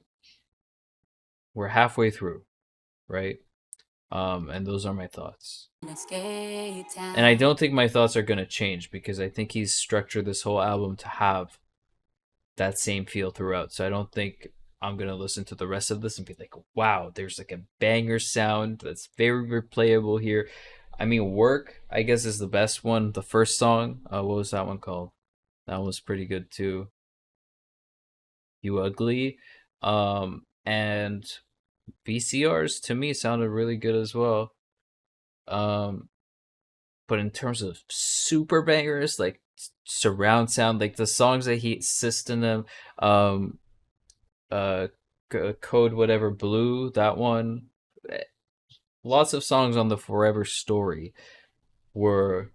We're halfway through, right? And those are my thoughts. And I don't think my thoughts are gonna change, because I think he's structured this whole album to have that same feel throughout. So I don't think I'm gonna listen to the rest of this and be like, wow, there's like a banger sound that's very replayable here. I mean, Work, I guess, is the best one. The first song, what was that one called? That was pretty good too. You Ugly. And VCRs to me sounded really good as well. But in terms of super bangers, like surround sound, like the songs that he System them, Code Whatever Blue, that one. Lots of songs on the Forever Story were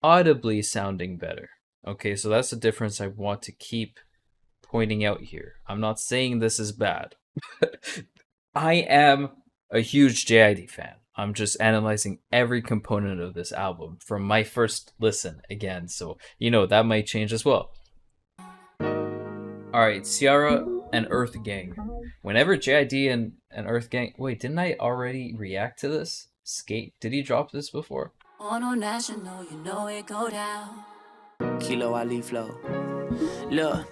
audibly sounding better. Okay, so that's the difference I want to keep pointing out here. I'm not saying this is bad. I am a huge JID fan. I'm just analyzing every component of this album from my first listen again, so that might change as well. Alright, Ciara and Earth Gang. Whenever JID and Earth Gang... Wait, didn't I already react to this? Skate. Did he drop this before? On a national, you know it go down. Kilo Ali flow. Look,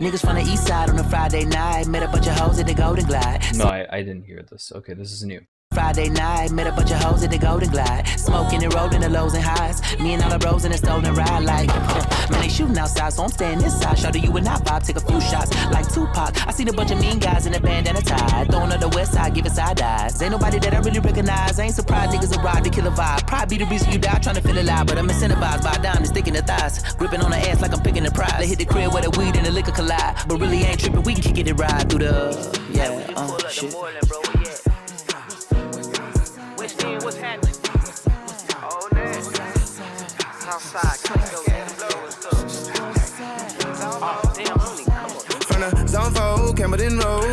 niggas from the east side on a Friday night. Met a bunch of hoes at the Golden Glide. No, I didn't hear this. Okay, this is new. Friday night, met a bunch of hoes at the Golden Glide. Smoking and rolling the lows and highs. Me and all the bros in a stolen ride like man, they shooting outside, so I'm staying inside. Shout to you and I vibe, take a few shots like Tupac. I seen a bunch of mean guys in a bandana tie. Throwing up the west side, giving side eyes. Ain't nobody that I really recognize. I ain't surprised niggas arrived to kill a vibe. Probably be the reason you die trying to feel alive. But I'm incentivized by diamonds sticking the thighs. Gripping on the ass like I'm picking the prize. They hit the crib where the weed and the liquor collide. But really ain't tripping, we can kick it and ride through the shit. What's happening? Oh, man. Southside, Clayco, oh, damn, homie, come on. From the zone 4, Campbellton Road.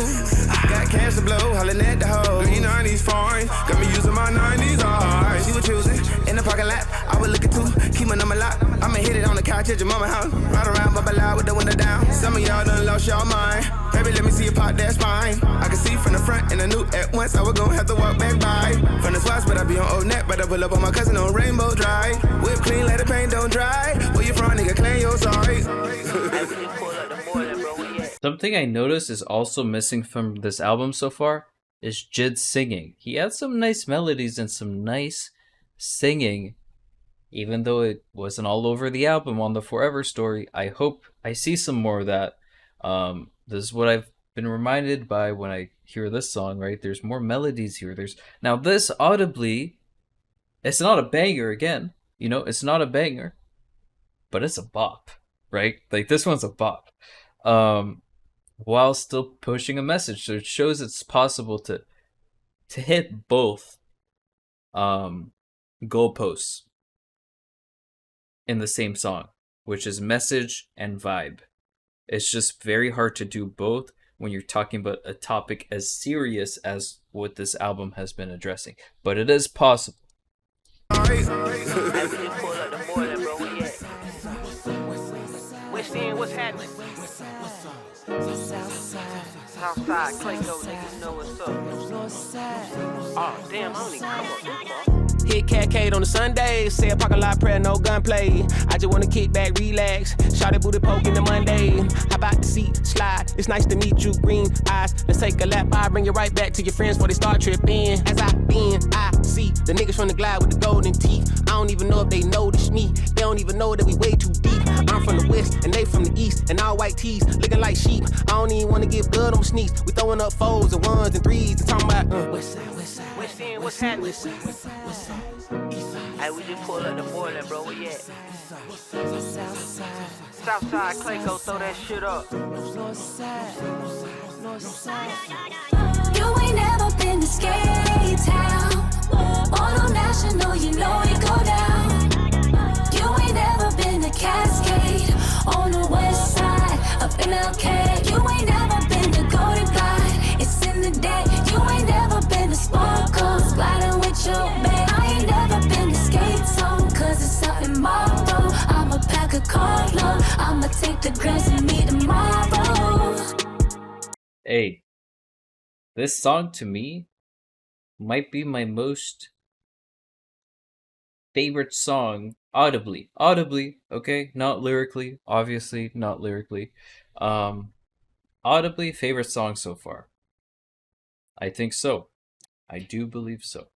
Got cash to blow, hollering at the hoe. 390s foreign, got me using my 90s hard. She was choosing in the parking lot. I was looking too, keep my number locked. I'ma hit it on the couch at your mama house. Ride around, bubble out with the window down. Some of y'all done lost y'all mind. Baby, let me see you pop that spine. I can see from the front and I knew at once I was gonna have to walk back by. From the spots, but I be on Old Neck. But I pull up on my cousin on Rainbow Drive. Whip clean, let the paint don't dry. Where you from, nigga? Claim your sorry. Something I noticed is also missing from this album so far is JID's singing. He had some nice melodies and some nice singing, even though it wasn't all over the album on the Forever Story. I hope I see some more of that. This is what I've been reminded by when I hear this song, right? There's more melodies here. Now this audibly, it's not a banger again, you know, it's not a banger, but it's a bop, right? Like this one's a bop. While still pushing a message. So it shows it's possible to hit both goalposts in the same song, which is message and vibe. It's just very hard to do both when you're talking about a topic as serious as what this album has been addressing. But it is possible. What's happening? Southside, Clayco, niggas know what's up. Oh, damn, homie, come on. Hit Catcade on the Sunday, say a parking lot prayer, no gunplay. I just wanna kick back, relax, shout it booty poke in the Monday. How about the seat, slide, it's nice to meet you, green eyes. Let's take a lap, I bring you right back to your friends before they start tripping. As I see the niggas from the glide with the golden teeth. I don't even know if they notice me, they don't even know that we way too deep. I'm from the west, and they from the east, and all white tees, looking like sheep. I don't even wanna get blood on my sneaks. We throwing up fours and ones and threes, and talking about what's happening? Hey, we just pulled up the Moreland, bro. Where you at? Southside, Clayco, throw that shit up. You ain't never been to Skate Town. On a national, you know it go down. You ain't never been to Cascade. On the west side of MLK. You ain't never been to Golden Glide. It's in the day. You ain't never been to Sparkles. Gliding with your babe. I ain't never been to Skate Zone. Cause it's out in Marlboro. I'ma pack a car, I'ma take the grams and meet tomorrow. Hey, this song to me might be my most favorite song audibly, okay, not lyrically, obviously not lyrically, audibly favorite song so far. I think so. I do believe so.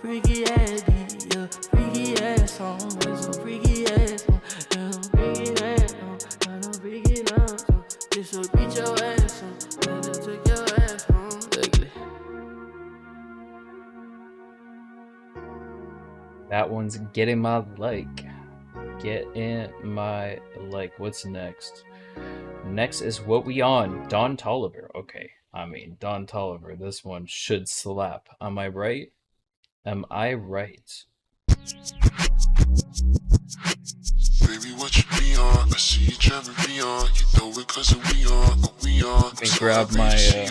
Freaky ass beat, yeah, freaky ass song, it's a freaky ass song, yeah, freaky ass song, got no freaky ass song, this will beat your ass song, yeah, just take your ass home. Ugly. That one's Get in My Like. Get in My Like. What's next? Next is What We On, Don Toliver. Okay, I mean, Don Toliver, this one should slap. Am I right? Am I right? Baby, what you be on? I see you driving me on. You know it cause we on, we on. Let me grab my, I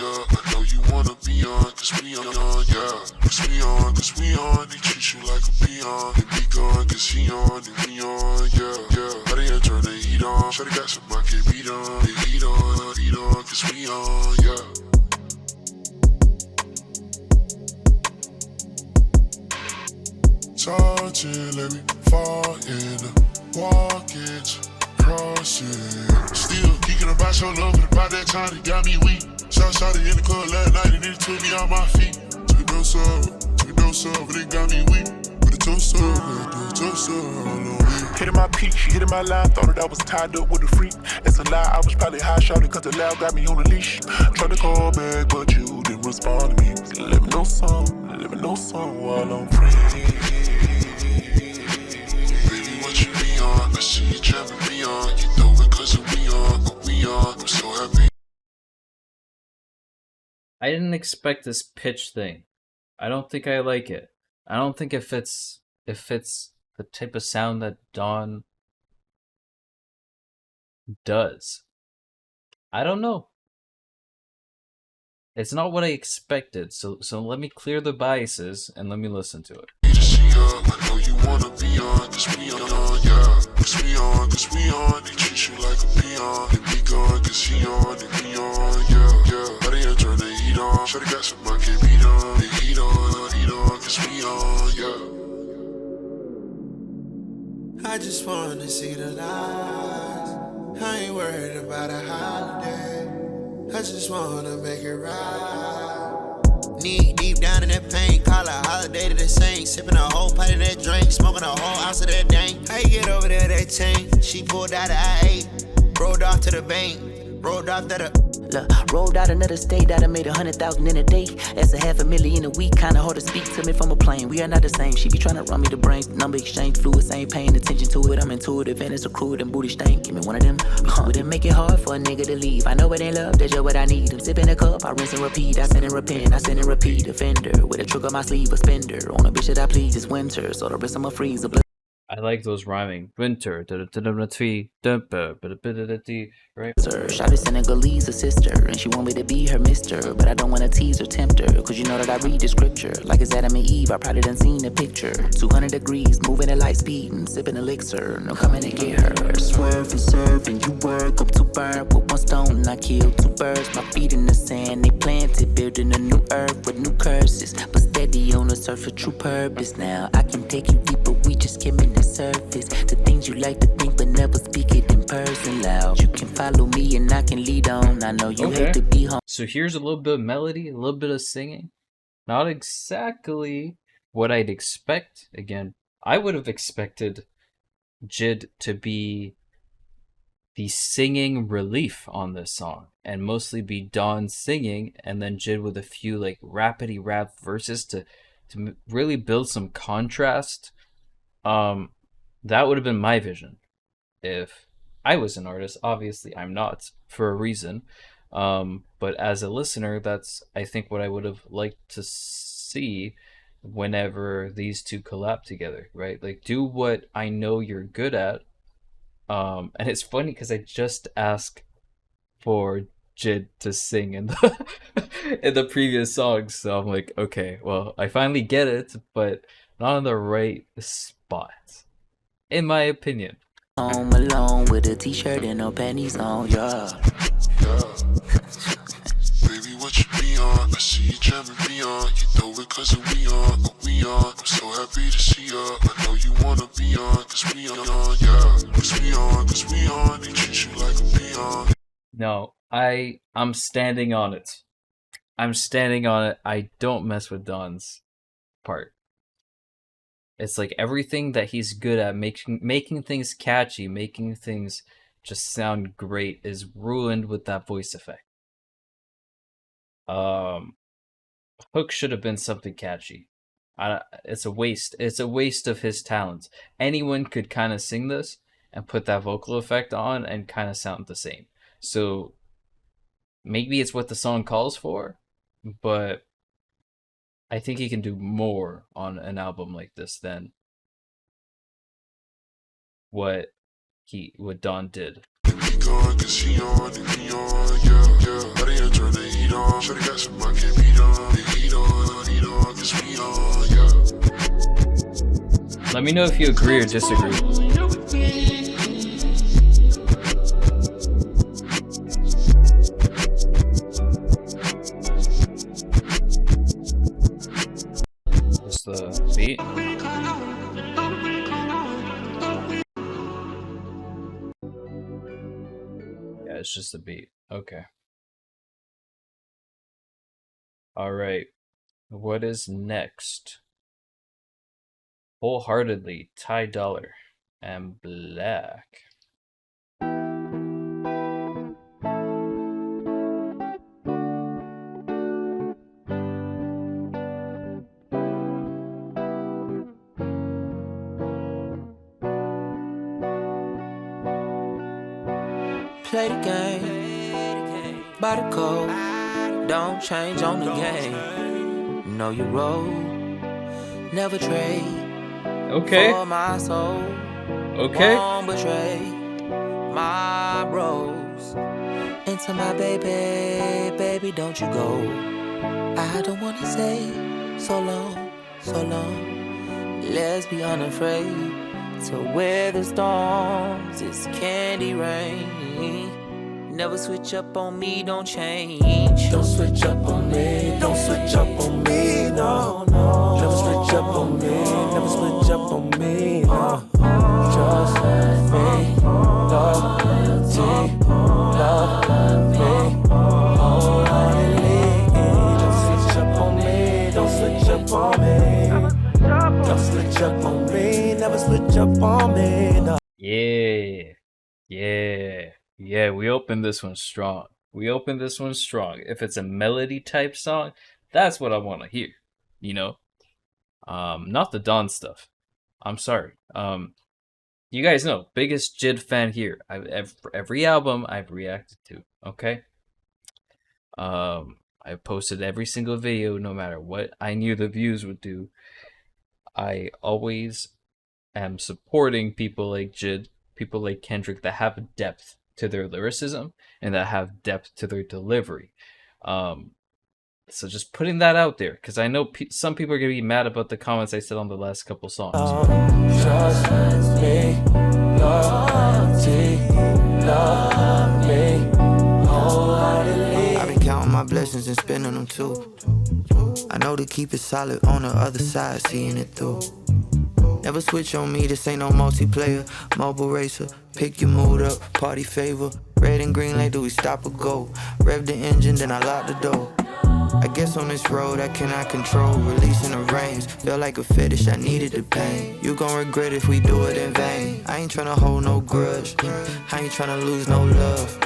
know you wanna be on, cause we on, yeah. Cause we on, they treat you like a peon. And be gone, cause he on, and we on, yeah. How they turn the heat on? Shawty got some I can beat on. They eat on, cause we on, yeah. Touching, let me fall in the walk-ins, crossing. Still geeking about your love, but about that time it got me weak. Shot it in the club last night and it took me on my feet. Took a dose up, but it got me weak. But it toast up, hitting my peak, she hitting my line, thought that I was tied up with a freak. It's a lie, I was probably high shouting cause the loud got me on a leash. Tried to call back, but you didn't respond to me. Let me know some while I'm free. Baby, what you be on? I see you driving me on. You know it cause we on. I'm so happy. I didn't expect this pitch thing. I don't think I like it. I don't think it fits the type of sound that Dawn does. I don't know. It's not what I expected, so let me clear the biases and let me listen to it. I know you wanna be on, cause we on, yeah. Cause we on, they treat you like a peon. And be gone, cause he on, and me on, yeah. But they turn the heat on. Should've got some I can beat on. They heat on, cause we on, yeah. I just wanna see the lights. I ain't worried about a holiday. I just wanna make it right. Knee deep down in that pain, call a holiday to the same. Sipping a whole pint of that drink, smoking a whole ounce of that dank. How you get over there, that chain? She pulled out of I-8, rolled off to the bank, rolled off to the... Look, rolled out another state, I done made 100,000 in a day. That's $500,000 a week, kinda hard to speak to me from a plane. We are not the same, she be tryna run me the brains. Number exchange fluids, ain't paying attention to it. I'm intuitive and it's a crude and booty stank. Give me one of them. Wouldn't make it hard for a nigga to leave. I know it ain't love, that's just what I need. I'm sipping a cup, I rinse and repeat. I send and repent, I send and repeat. Offender, with a trick on my sleeve, a spender. On a bitch that I please, it's winter, so the rest of my freeze. I like those rhyming. Winter, right? Shawty Senegalese a sister, and she want me to be her mister. But I don't wanna tease or tempt her, cause you know that I read the scripture. Like it's Adam and Eve, I probably done seen the picture. 200 degrees, moving at light speed and sipping elixir. No coming to get her. Swerve and serve, and you work up to burn. With one stone, I killed 2 birds. My feet in the sand, they planted, building a new earth with new curses. But steady on the surface, true purpose. Now I can take you deeper, we just skimming the surface. The things you like to think but never speak it in person loud. You can follow me and I can lead on. I know you hate to be home. So here's a little bit of melody, a little bit of singing. Not exactly what I'd expect. Again, I would have expected JID to be the singing relief on this song and mostly be Dawn singing and then JID with a few like rapidy rap verses to really build some contrast. That would have been my vision if I was an artist. Obviously I'm not, for a reason, but as a listener, that's I think what I would have liked to see whenever these two collab together, right? Like, do what I know you're good at. And it's funny because I just asked for JID to sing in the in the previous songs, so I'm like, okay, well, I finally get it, but not in the right spot, in my opinion. Home alone with a t-shirt and no panties on, yeah. Baby, what you be on? I see you driving me on. You know it cause we on. I'm so happy to see ya. I know you wanna be on, cause we on, yeah. Cause we on, they treat you like a peon. No, I'm standing on it. I'm standing on it. I don't mess with Dawn's part. It's like everything that he's good at, making things catchy, making things just sound great, is ruined with that voice effect. Hook should have been something catchy. It's a waste. It's a waste of his talents. Anyone could kind of sing this and put that vocal effect on and kind of sound the same. So maybe it's what the song calls for, but I think he can do more on an album like this than what Dawn did. Let me know if you agree or disagree. The beat. it's just a beat. Okay. All right. What is next? Wholeheartedly, Ty Dollar, and Black. Play the game by the code. Don't change on the game. Know your role. Never trade. Okay. For my soul. Okay. Won't betray my bros. Into my baby, baby, don't you go. I don't wanna say so long, so long. Let's be unafraid to weather the storms. It's candy rain. Never switch up on me, don't change. Don't switch up on me, don't switch up on me, no, no. Never switch up on me, never switch up on me, no. Trust me, loyalty, love me, wholeheartedly. Don't switch up on me, don't switch up on me. Don't switch up on me, never switch up on me, no. Yeah. Yeah. Yeah, we opened this one strong. We opened this one strong. If it's a melody type song, that's what I want to hear. You know? Not the Dawn stuff. I'm sorry. You guys know, biggest JID fan here. Every album I've reacted to, okay? I posted every single video, no matter what I knew the views would do. I always am supporting people like JID, people like Kendrick that have depth to their lyricism and that have depth to their delivery. So just putting that out there, because I know some people are going to be mad about the comments I said on the last couple songs. Trust me, loyalty, love me, wholeheartedly. I've been counting my blessings and spending them too. I know to keep it solid on the other side, seeing it through. Never switch on me, this ain't no multiplayer. Mobile racer, pick your mood up, party favor. Red and green light, do we stop or go? Rev the engine, then I lock the door. I guess on this road I cannot control, releasing the reins. Feel like a fetish, I needed the pain. You gon' regret if we do it in vain. I ain't tryna hold no grudge, I ain't tryna lose no love.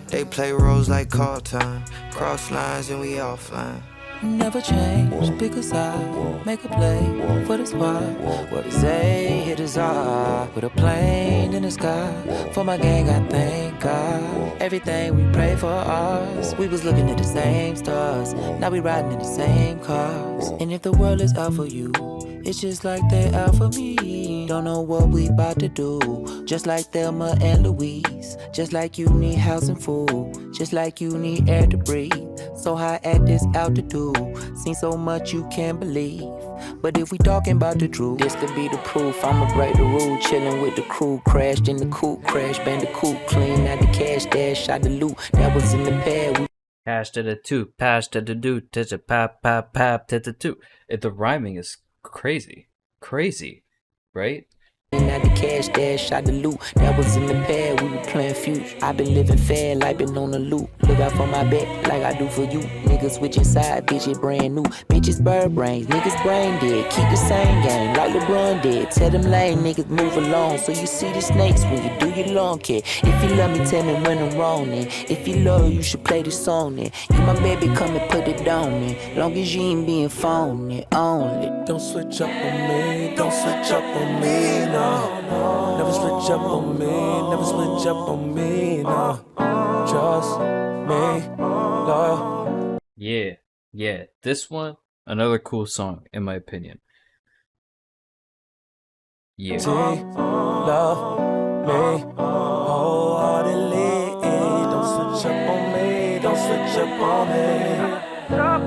They play roles like call time, cross lines and we offline. Never change, pick a side, make a play for the squad. What they say, hitters are with a plane in the sky. For my gang, I thank God. Everything we pray for us. We was looking at the same stars. Now we riding in the same cars. And if the world is out for you, it's just like they out for me. Don't know what we about to do. Just like Thelma and Louise. Just like you need house and food. Just like you need air to breathe. So high at this altitude. Seen so much you can't believe. But if we talking about the truth, this could be the proof. I'ma break the rule, chilling with the crew. Crashed in the coupe, crash bandicoot. Clean out the cash, dash, shot the loot. That was in the pad. Cash to the two, pass to the do, to the pap, pap, pap, to the two. The rhyming is crazy. Crazy. Right? At the cash dash, shot the loot. That was in the pad, we were playing future. I been living fair, like been on the loop. Look out for my back, like I do for you. Niggas switching side, bitch, it brand new. Bitches bird brains, niggas brain dead. Keep the same game, like LeBron did. Tell them lame niggas move along. So you see the snakes when you do your lawn care. If you love me, tell me when I'm wrong then. If you love, you should play this song then. You my baby, come and put it down then. Long as you ain't being phony, only. Don't switch up on me, don't switch up on me, no. Never switch up on me, never switch up on me, no. Trust me, loyal. Yeah. This one, another cool song, in my opinion. Yeah. Love me wholeheartedly. Don't switch up on me, don't switch up on me.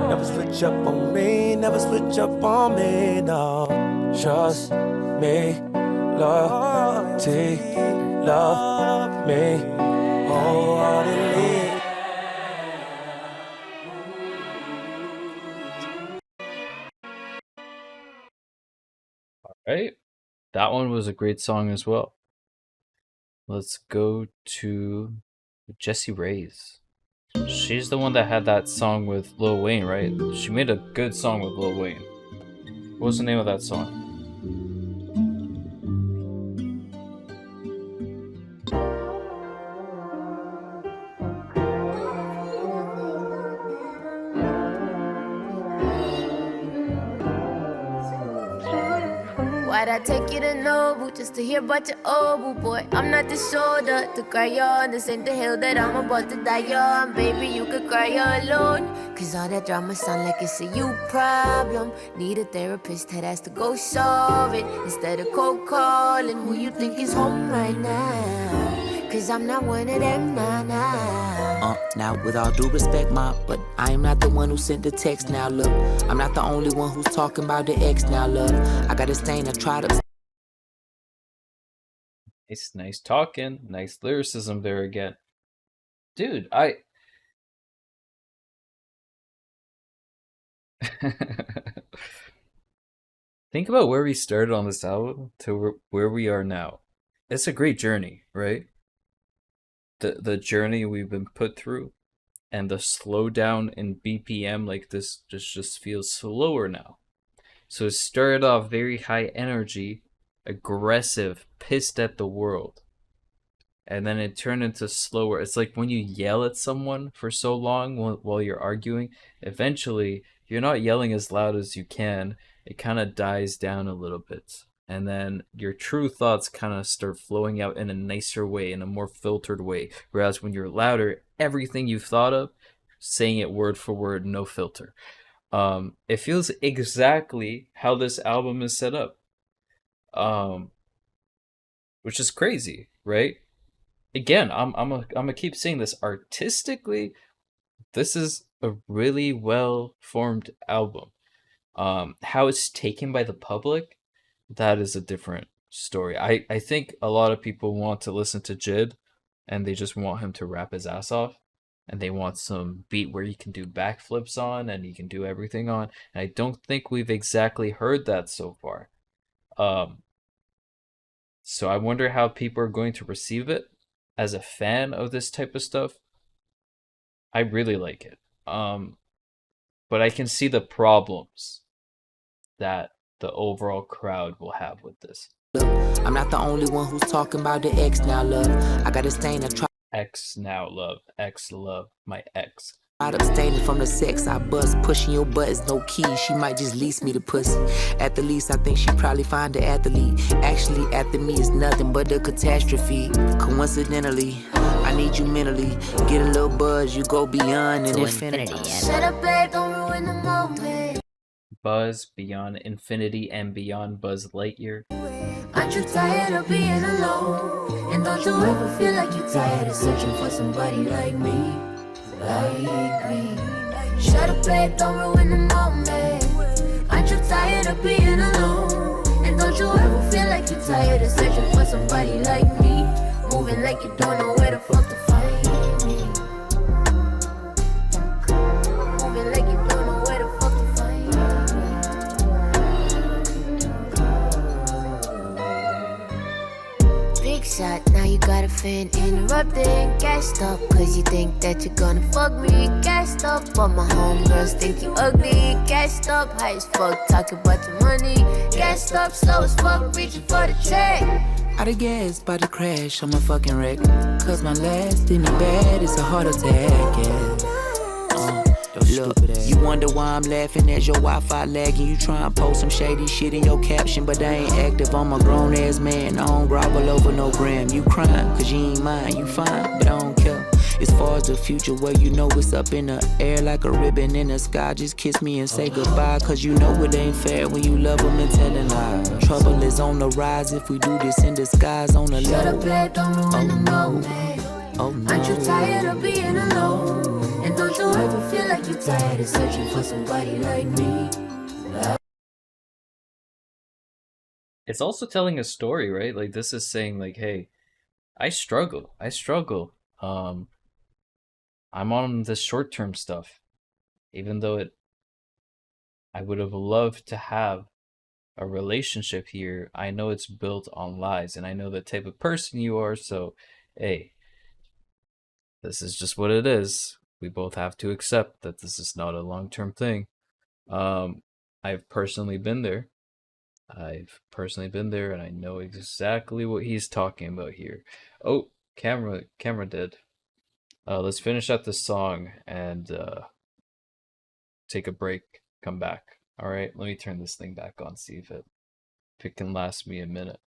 Never switch up on me, never switch up on me, no. Trust me, loyalty, love me wholeheartedly. Alright. That one was a great song as well. Let's go to Jessie Reyes. She's the one that had that song with Lil Wayne, right? She made a good song with Lil Wayne. What was the name of that song? Why'd I take you to Nobu just to hear about your old boy? I'm not the shoulder to cry on. This ain't the hill that I'm about to die on. Baby, you could cry alone. Cause all that drama sound like it's a you problem. Need a therapist that has to go solve it. Instead of cold calling who you think is home right now. Cause I'm not one of them, nah. Now with all due respect, ma, but I am not the one who sent the text. Now look, I'm not the only one who's talking about the ex. Now love, I got a stain. I tried to. It's nice talking, nice lyricism there again, dude. Think about where we started on this album to where we are now. It's a great journey, right? The journey we've been put through, and the slowdown in BPM, like this just feels slower now. So it started off very high energy, aggressive, pissed at the world, and then it turned into slower. It's like when you yell at someone for so long while you're arguing, eventually you're not yelling as loud as you can. It kind of dies down a little bit, and then your true thoughts kind of start flowing out in a nicer way, in a more filtered way. Whereas when you're louder, everything you've thought of, saying it word for word, no filter. It feels exactly how this album is set up, which is crazy, right? Again, I'm gonna keep saying this. Artistically, this is a really well formed album. How it's taken by the public, that is a different story. I think a lot of people want to listen to JID and they just want him to rap his ass off, and they want some beat where he can do backflips on and he can do everything on. And I don't think we've exactly heard that so far. So I wonder how people are going to receive it. As a fan of this type of stuff, I really like it. But I can see the problems that the overall crowd will have with this. I'm not the only one who's talking about the ex. Now love, I got a stain. I try. X now love, X love, my ex. Abstaining from the sex, I bust, pushing your buttons, no key. She might just lease me the pussy. At the least, I think she probably find the athlete. Actually, after me is nothing but a catastrophe. Coincidentally, I need you mentally. Get a little buzz, you go beyond and infinity. Shut up, babe, don't ruin the moment. Buzz beyond infinity and beyond Buzz Lightyear. Aren't you tired of being alone? And don't you ever feel like you're tired of searching for somebody like me? Like me. Shut up, babe, don't ruin the moment. Aren't you tired of being alone? And don't you ever feel like you're tired of searching for somebody like me? Moving like you don't know where the fuck to find me. Moving like you don't know where the fuck to find me. Big shot, now you got a fan interrupting. Gassed up, cause you think that you're gonna fuck me. Gassed up, but my homegirls think you ugly. Gassed up, high as fuck, talking about your money. Gassed up, slow as fuck, reaching for the check. Out of gas, by the crash, I'm a fucking wreck. Cause my last in the bed is a heart attack, yeah. Look, you wonder why I'm laughing as your Wi-Fi lagging. You try and post some shady shit in your caption, but I ain't active. I'm a grown ass man. I don't grovel over no gram. You crying, cause you ain't mine. You fine, but I don't care. As far as the future, well, you know it's up in the air like a ribbon in the sky. Just kiss me and say goodbye, cause you know it ain't fair when you love them and telling lies. Trouble is on the rise if we do this in disguise on the low. Shut up, babe, don't ruin the moment. Oh no. Aren't you tired of being alone? And don't you ever feel like you're tired of searching for somebody like me? It's also telling a story, right? Like this is saying like, hey, I struggle. I'm on this short-term stuff, even though I would have loved to have a relationship here. I know it's built on lies, and I know the type of person you are, so hey, This is just what it is. We both have to accept that this is not a long-term thing. I've personally been there. And I know exactly what he's talking about here. Oh, camera dead. Let's finish up this song and take a break. Come back. All right, let me turn this thing back on. See if it can last me a minute.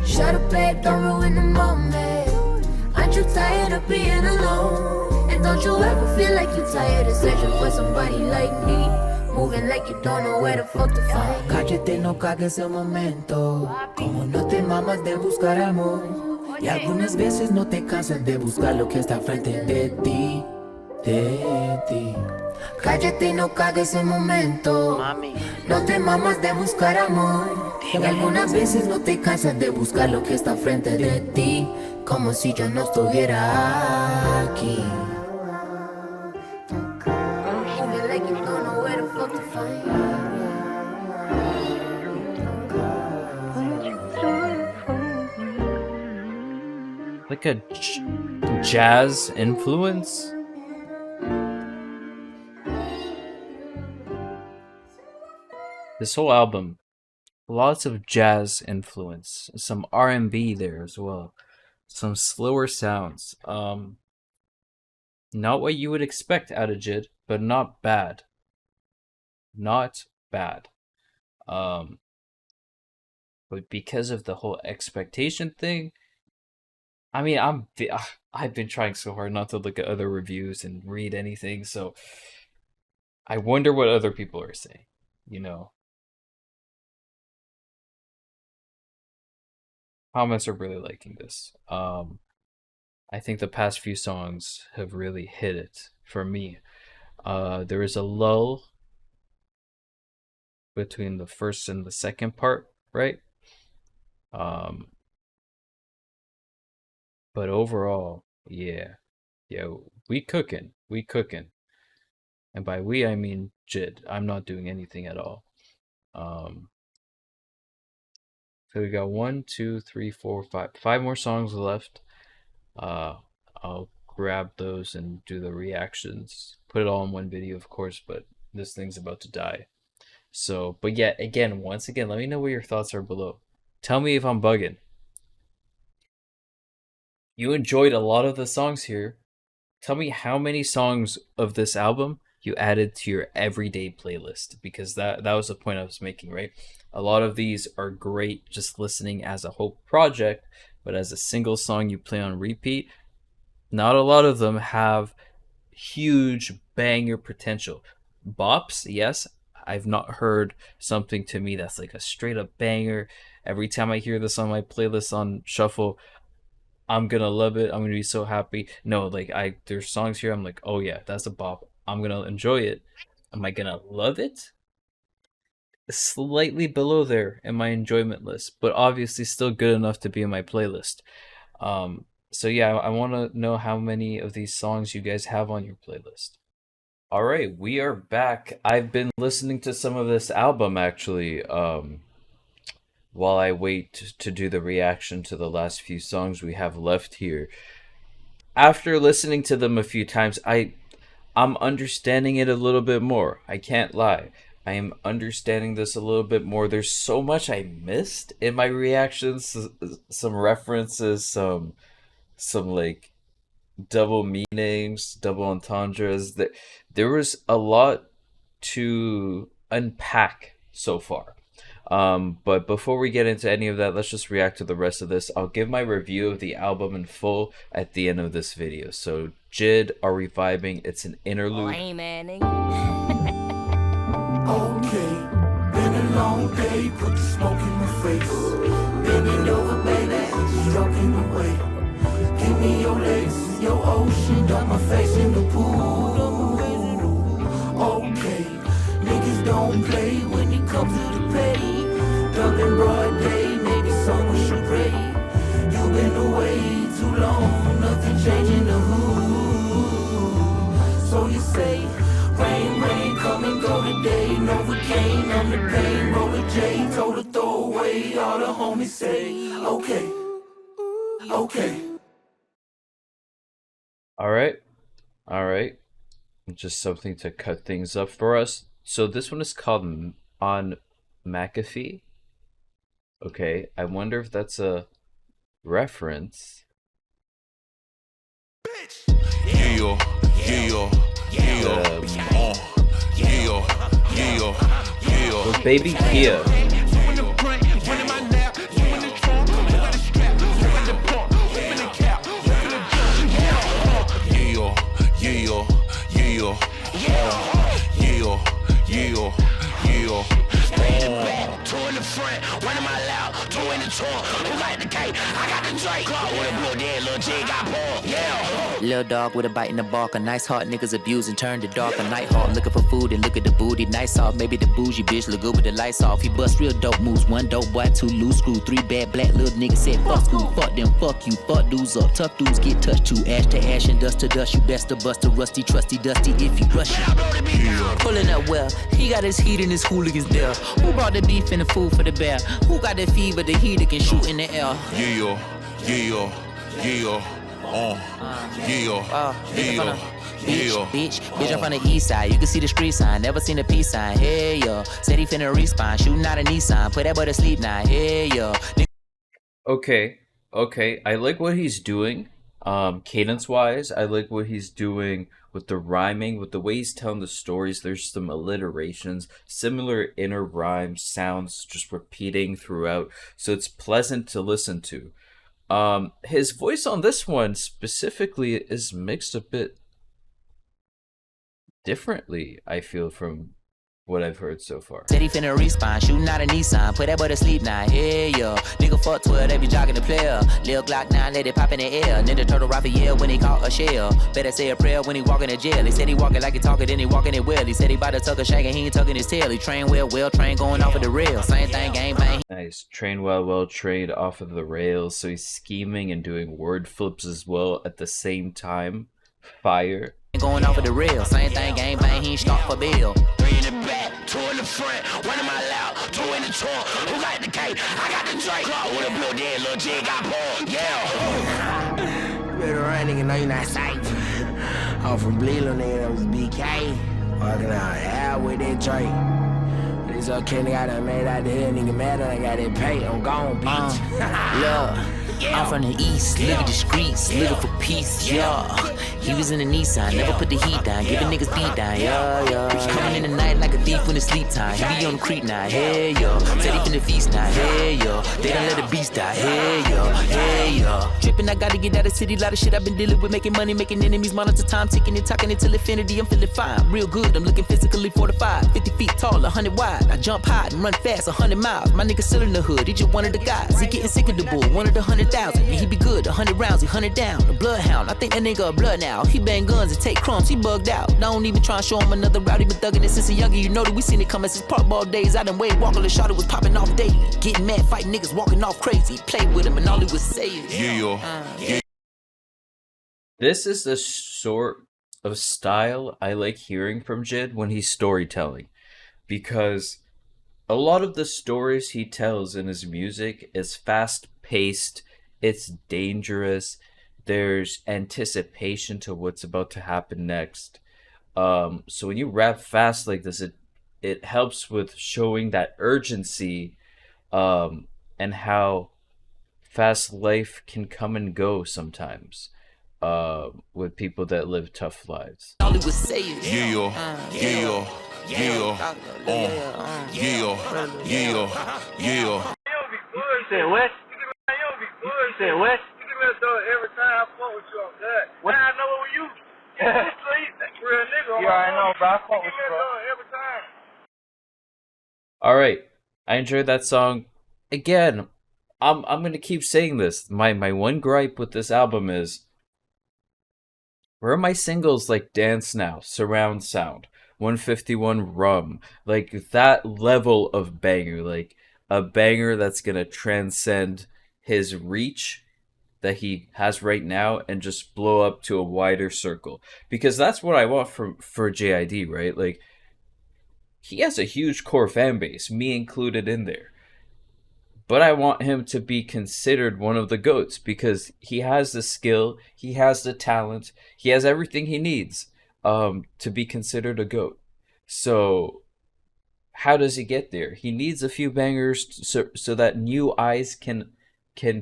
Shut up, babe, don't ruin the moment. Aren't you tired of being alone? And don't you ever feel like you're tired of searching for somebody like me? Moving like you don't know where the fuck to find. Cállate, no cagues el momento. Como no te mamas de buscar amor. Y algunas veces no te cansas de buscar lo que está frente de ti. De ti. Cállate y no cagues el momento. No te mamas de buscar amor. Y algunas veces no te cansas de buscar lo que está frente de ti. Como si yo no estuviera aquí. Moving like you don't know where the fuck to find. Like a jazz influence? This whole album, lots of jazz influence, some R&B there as well, some slower sounds. Not what you would expect out of JID, but not bad. Not bad. But because of the whole expectation thing, I mean, I've been trying so hard not to look at other reviews and read anything, so I wonder what other people are saying, you know. Comments are really liking this. I think the past few songs have really hit it for me. There is a lull between the first and the second part, right? But overall, yeah, we cooking. And by we, I mean JID. I'm not doing anything at all. So we got 1, 2, 3, 4, 5. 5 more songs left. I'll grab those and do the reactions. Put it all in one video, of course, but this thing's about to die. So, but yeah, once again, let me know what your thoughts are below. Tell me if I'm bugging. You enjoyed a lot of the songs here. Tell me how many songs of this album you added to your everyday playlist, because that was the point I was making, right? A lot of these are great just listening as a whole project, but as a single song you play on repeat, not a lot of them have huge banger potential. Bops, yes. I've not heard something to me that's like a straight up banger. Every time I hear this on my playlist on shuffle, I'm gonna love it. I'm gonna be so happy. No, like there's songs here I'm like, oh yeah, that's a bop. I'm gonna enjoy it. Am I gonna love it? Slightly below there in my enjoyment list, but obviously still good enough to be in my playlist. So yeah, I want to know how many of these songs you guys have on your playlist. All right, we are back. I've been listening to some of this album actually, while I wait to do the reaction to the last few songs we have left here. After listening to them a few times, I'm understanding it a little bit more. I can't lie. I am understanding this a little bit more. There's so much I missed in my reactions, some references, some like double meanings, double entendres. There was a lot to unpack so far. But before we get into any of that, let's just react to the rest of this. I'll give my review of the album in full at the end of this video. So JID, Are We Vibing? It's an interlude. Okay, been a long day, put the smoke in my face. Bending over, baby, stroking away. Give me your legs in your ocean, dump my face in the pool. Okay, niggas don't play when it comes to the pay. Dumping broad day, maybe someone should pray. You been away too long, nothing changing the hood. So you say, rain, come and go today. Novocaine, I'm the pain, roll a J, told her throw away. All the homies say, okay. All right, all right. Just something to cut things up for us. So this one is called On McAfee. Okay, I wonder if that's a reference. Yeah, yeah, yeah, With Baby Kia. Two in the front, one in my lap, two in the trunk. Who like the cake? I got the Drake. Clock with a blue dead, little jig got pulled. Yeah. Little dog with a bite in the bark. A nice heart niggas abuse and turn to dark. A night hawk looking for food and look at the booty. Nice off, maybe the bougie bitch look good with the lights off. He bust real dope moves. One dope boy, two loose screw. Three bad black little niggas said fuck school. Fuck them, fuck you. Fuck dudes up. Tough dudes get touched too. Ash to ash and dust to dust. You best to bust a rusty, trusty, dusty if you rush it. Pulling up well. He got his heat and his hooligans there. Who brought the beef and the food for the bear? Who got the fever, the heater can shoot in the air? yeah, yeah, yeah. Bitch, I'm from the east side. You can see the street sign. Never seen a peace sign. Hey yo, said he finna respawn. Shooting out a Nissan. Put that boy to sleep now. Hey yo. Okay, okay. I like what he's doing. Cadence wise, I like what he's doing with the rhyming, with the way he's telling the stories. There's some alliterations, similar inner rhyme sounds just repeating throughout. So it's pleasant to listen to. His voice on this one specifically is mixed a bit differently, I feel, from what I've heard so far. Said he finna respawn, shooting out a Nissan. Put that boy to sleep now. Hey yo, nigga fuck 12, they be jogging the player. Lil Glock 9, let it pop in the air. Ninja Turtle Raphael when he caught a shell. Better say a prayer when he walking to jail. He said he walking like he talking, then he walking it well. He said he bout to tuck a shank and he ain't tucking his tail. He trained well trained going off of the rail. Same thing, game bang. Nice, trained well trained off of the rails. So he's scheming and doing word flips as well at the same time. Fire. Going off of the rail. Same thing, game bang, he ain't start for bill. Three in the back, two in the front, one in my lap, two in the trunk. Who like the cake? I got the Drake. Clock with a blue dead, little jig got pulled. Yeah. You better run, nigga, know you not safe. I'm from Bleeland, nigga, that was BK. Walking out hell with that Drake. But it's okay, nigga, I done made out the hood, nigga, mad that I got that pay. I'm gone, bitch. Look. I'm from the east, live the streets, looking for peace, yeah. He was in the Nissan, never put the heat down, giving niggas beat down, yeah. Coming in the night like a thief when it's sleep time. He be on the creek now, hey yo. Said he finna feast now, hey yo. They done let the beast die, hey yo. Trippin', I gotta get out of city, lot of shit I've been dealing with, making money, making enemies, monitor time, ticking and talking until infinity. I'm feeling fine, real good. I'm looking physically fortified, 50 feet tall, 100 wide. I jump high and run fast, 100 miles. My nigga still in the hood, he just one of the guys. He getting sick of the bull, one of the 100,000. And he be good, 100 rounds, he 100 down. The bloodhound, I think that nigga a blood now. He bang guns and take crumbs, he bugged out. I don't even try and show him another route, he been thugging it since a youngin'. You know that we seen it coming since park ball days. I done Wade Walker, the shot was popping off daily. Getting mad, fighting niggas, walking off crazy. Played with him and all he was saying. Yeah. This is the sort of style I like hearing from JID when he's storytelling, because a lot of the stories he tells in his music is fast paced, it's dangerous, there's anticipation to what's about to happen next. So when you rap fast like this, it helps with showing that urgency, and how fast life can come and go sometimes, with people that live tough lives. All he was saying. You said what? You said what? You give me a dog every time I fuck with you on that. What? Now I know it was you. You sleep, real nigga. You already know, bro. I fuck with you, bro. Every time. All right, I enjoyed that song. Again, I'm gonna keep saying this. My one gripe with this album is, where are my singles like Dance Now, Surround Sound, 151 Rum, like that level of banger, like a banger that's gonna transcend his reach that he has right now and just blow up to a wider circle, because that's what I want for JID, right? Like, he has a huge core fan base, me included in there. but I want him to be considered one of the GOATs because he has the skill, he has the talent, he has everything he needs to be considered a GOAT. So how does he get there? He needs a few bangers so that new eyes can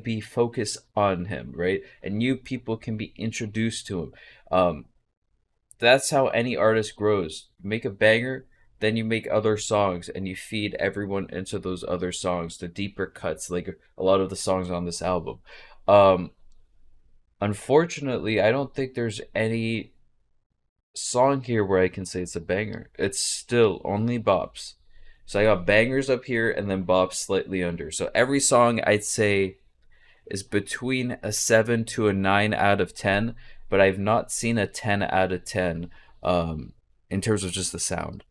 be focused on him, right? And new people can be introduced to him. That's how any artist grows. Make a banger, then you make other songs and you feed everyone into those other songs, the deeper cuts, like a lot of the songs on this album. Unfortunately, I don't think there's any song here where I can say it's a banger. It's still only bops. So I got bangers up here and then bops slightly under. So every song I'd say is between a 7 to a 9 out of 10, but I've not seen a 10 out of 10 in terms of just the sound.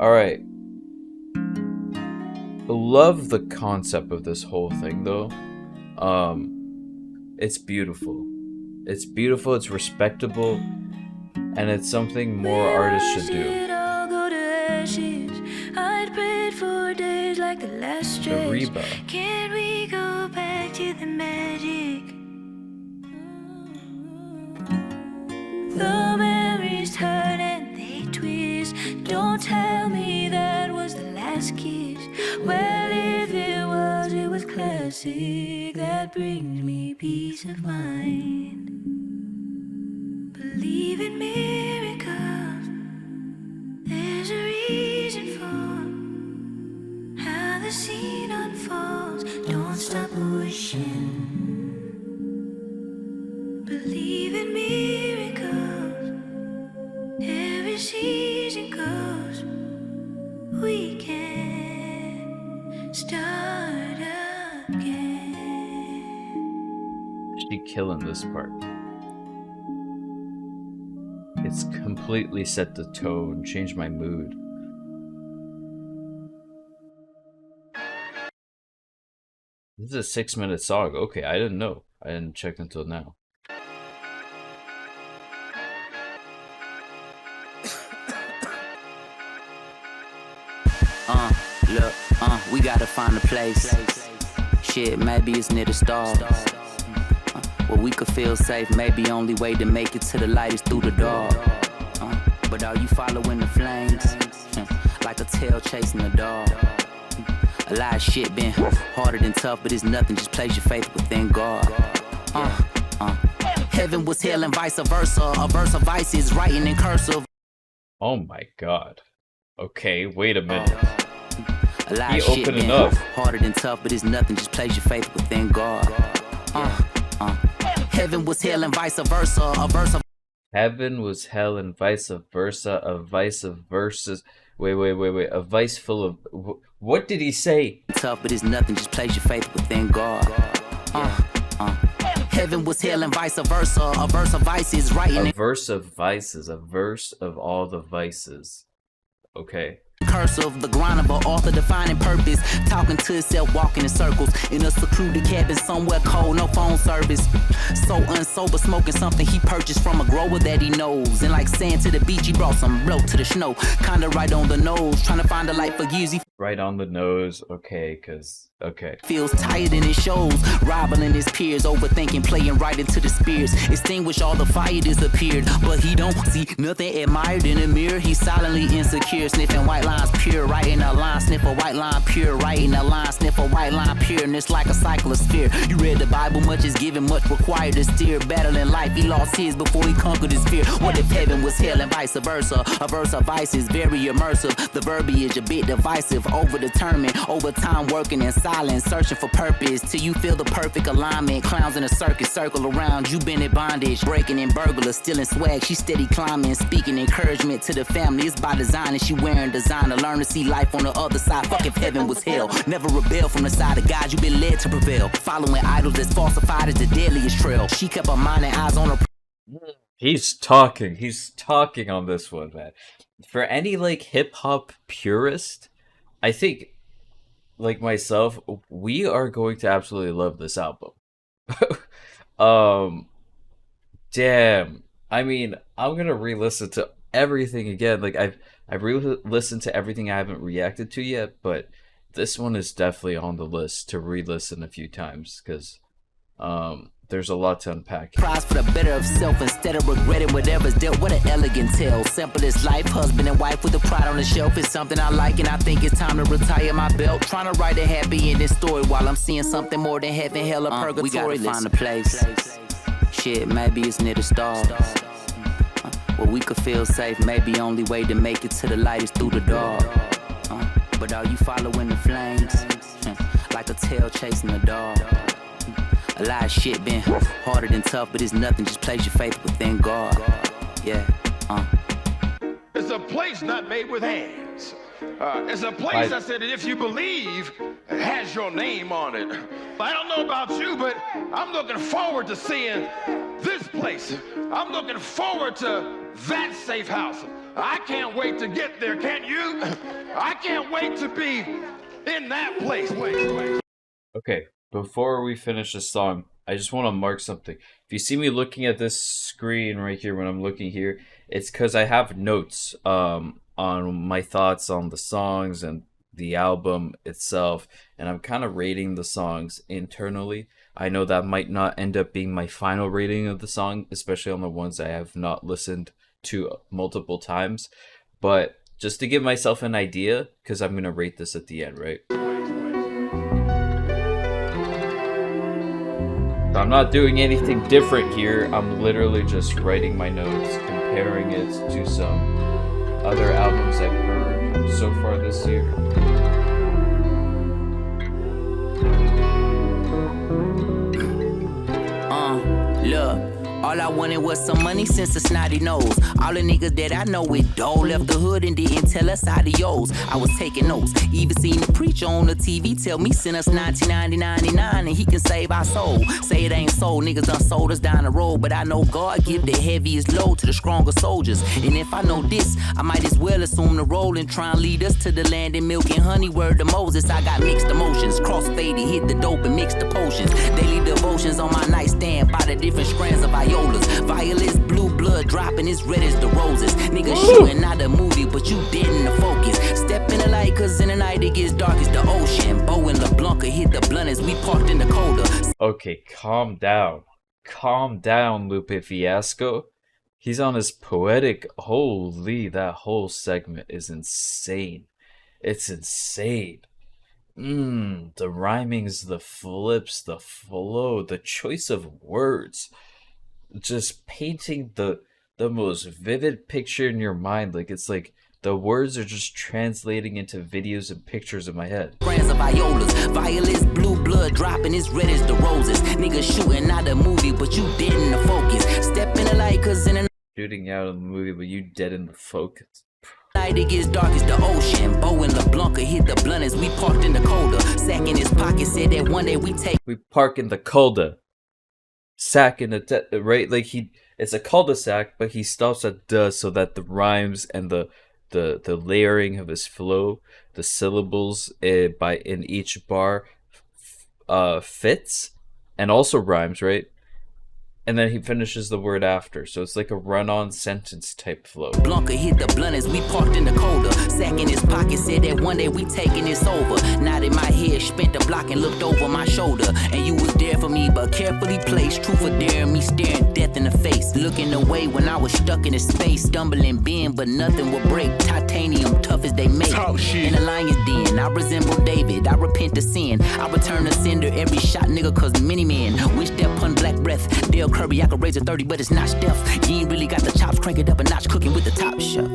Alright. Love the concept of this whole thing though. It's beautiful. It's beautiful, it's respectable, and it's something more artists should do. The rebound. Can we go back to the magic? The memories hurt and they twist. Don't tell me that was the last kiss. Well, if it was classic. That brings me peace of mind. Believe in miracles. There's a reason for how the scene unfolds. Don't stop wishing. Believe in miracles. Every season goes. We can start again. She killing this part. It's completely set the tone, changed my mood. This is a 6-minute song. Okay, I didn't know. I didn't check until now. Look, we gotta find a place. Shit, maybe it's near the stars. Where we could feel safe. Maybe only way to make it to the light is through the dark. But are you following the flames? Like a tail chasing a dog. A lot of shit been harder than tough, but it's nothing. Just place your faith within God. Heaven was hell and vice versa. A verse of vice is writing in cursive. Oh my god. Okay, wait a minute. A lot of shit been harder than tough, but it's nothing. Just place your faith within God. Heaven was hell and vice versa. A verse of Heaven was hell and vice versa. A vice of verses. Wait. A vice full of. What did he say? Tough, but it's nothing. Just place your faith within God. Heaven was hell and vice versa. A verse of vices writing. A verse of vices. A verse of all the vices. Okay. Cursive, the grind of an author defining purpose. Talking to himself, walking in circles. In a secluded cabin somewhere cold, no phone service. So unsober, smoking something he purchased from a grower that he knows. And like sand to the beach, he brought some blow to the snow. Kinda right on the nose, trying to find a light for years. Right on the nose, okay, okay. Feels tired and it shows, rivaling his peers, overthinking, playing right into the spears. Extinguish all the fire disappeared, but he don't see nothing admired in the mirror. He's silently insecure, sniffing white lines pure, right in a line, sniff a white line pure, right in a line, sniff a white line pure, and it's like a cycle of sphere. You read the Bible, much is given, much required to steer. Battling life, he lost his before he conquered his fear. What if heaven was hell and vice versa? A verse of vice is very immersive. The verbiage a bit divisive, overdetermined, over time working in silence, searching for purpose till you feel the perfect alignment. Clowns in a circus circle around you, been in bondage, breaking in burglars, stealing swag. She steady climbing, speaking encouragement to the family. It's by design and she wearing designer. Learn to see life on the other side. Fuck if heaven was hell. Never rebel from the side of God. You been led to prevail. Following idols that's falsified is the deadliest trail. She kept her mind and eyes on her. He's talking on this one, man. For any like hip hop purist, I think, like myself, we are going to absolutely love this album. Damn. I mean, I'm gonna re-listen to everything again. Like I've re-listened to everything I haven't reacted to yet, but this one is definitely on the list to re-listen a few times because there's a lot to unpack. Prize for the better of self instead of regretting whatever's dealt. What an elegant tale. Simple as life, husband and wife with a pride on the shelf. It's something I like and I think it's time to retire my belt. Trying to write a happy ending story while I'm seeing something more than heaven, hell, or purgatory. We gotta find a place. Shit, maybe it's near the stars. Where we could feel safe. Maybe only way to make it to the light is through the dark. But are you following the flames? Like a tail chasing a dog. A lot of shit been harder than tough, but it's nothing. Just place your faith within God. Yeah. It's a place not made with hands. It's a place I said that if you believe, it has your name on it. I don't know about you, but I'm looking forward to seeing this place. I'm looking forward to that safe house. I can't wait to get there, can't you? I can't wait to be in that place. Okay, before we finish this song, I just want to mark something. If you see me looking at this screen right here when I'm looking here, it's because I have notes on my thoughts on the songs and the album itself, and I'm kind of rating the songs internally. I know that might not end up being my final rating of the song, especially on the ones I have not listened to multiple times, but just to give myself an idea, because I'm going to rate this at the end, right? I'm not doing anything different here. I'm literally just writing my notes, comparing it to some other albums I've heard so far this year. Look. All I wanted was some money since the snotty nose. All the niggas that I know with dough left the hood and didn't tell us adios. I was taking notes. Even seen the preacher on the TV tell me send us 1999 and he can save our soul. Say it ain't so, niggas done sold us down the road. But I know God give the heaviest load to the stronger soldiers. And if I know this, I might as well assume the role and try and lead us to the land of milk and honey. Word to Moses, I got mixed emotions. Cross-faded, hit the dope and mix the potions. Daily devotions on my nightstand by the different strands of violas. Violets, blue blood dropping as red as the roses. Niggas shooting not a movie, but you dead in the focus. Step in the light, cause in the night it gets dark as the ocean. Bo and LeBlanc hit the blunt as we parked in the colder. Okay, calm down. Calm down, Lupe Fiasco. He's on his poetic. Holy, that whole segment is insane. It's insane. The rhymings, the flips, the flow, the choice of words. Just painting the most vivid picture in your mind. Like, it's like the words are just translating into videos and pictures in my head. Brands of violas, violets, blue blood dropping as red as the roses. Niggas shooting out a movie, but you dead in the focus. Step in the light, cause in the shooting out of the movie, but you dead in the focus. night it gets dark as the ocean. Bo and LeBlanc hit the blunt as we parked in the colder. Sack in his pocket said that one day we park in the colder. Sack in the right, like it's a cul-de-sac, but he stops at the so that the rhymes and the layering of his flow, the syllables in each bar fits and also rhymes, right? And then he finishes the word after, so it's like a run-on sentence type flow. Blanca hit the blunt as we parked in the colder. Sack in his pocket said that one day we taking this over. Nodded my head, spent the block and looked over my shoulder. And you was there for me, but carefully placed. Truth for daring me, staring death in the face. Looking away when I was stuck in a space. Stumbling bend, but nothing would break. Titanium, tough as they make. In the lion's den, I resemble David. I repent to sin. I return to sender every shot, nigga, cause many men wish that pun black breath. They'll Kirby, I could raise a 30, but it's not Steph. You ain't really got the chops, crank it up a notch, cooking with the top chef.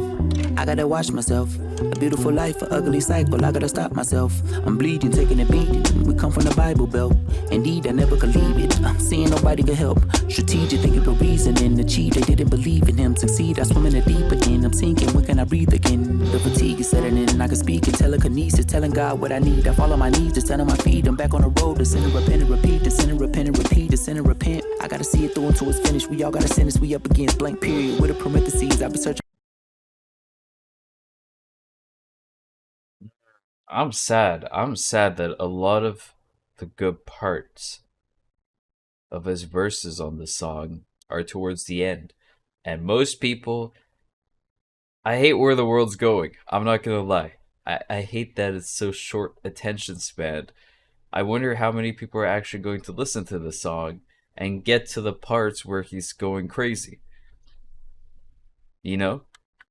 I gotta watch myself. A beautiful life, an ugly cycle. I gotta stop myself. I'm bleeding, taking a beating. We come from the Bible Belt. Indeed, I never could leave it. I'm seeing nobody could help. Strategic thinking for reasoning. Achieve, they didn't believe in him. Succeed, I swim in the deep again. I'm sinking, when can I breathe again? The fatigue is setting in. I can speak in telekinesis, telling God what I need. I fall on my knees, just telling my feet. I'm back on the road. To sin and repent and repeat. To sin and repent and repeat. To sin and repent. I gotta see it through until it's finished. We all got a sentence. We up against blank period with a parentheses. I've been searching. I'm sad. I'm sad that a lot of the good parts of his verses on this song are towards the end. And most people, I hate where the world's going. I'm not gonna lie. I hate that it's so short attention span. I wonder how many people are actually going to listen to the song and get to the parts where he's going crazy. You know?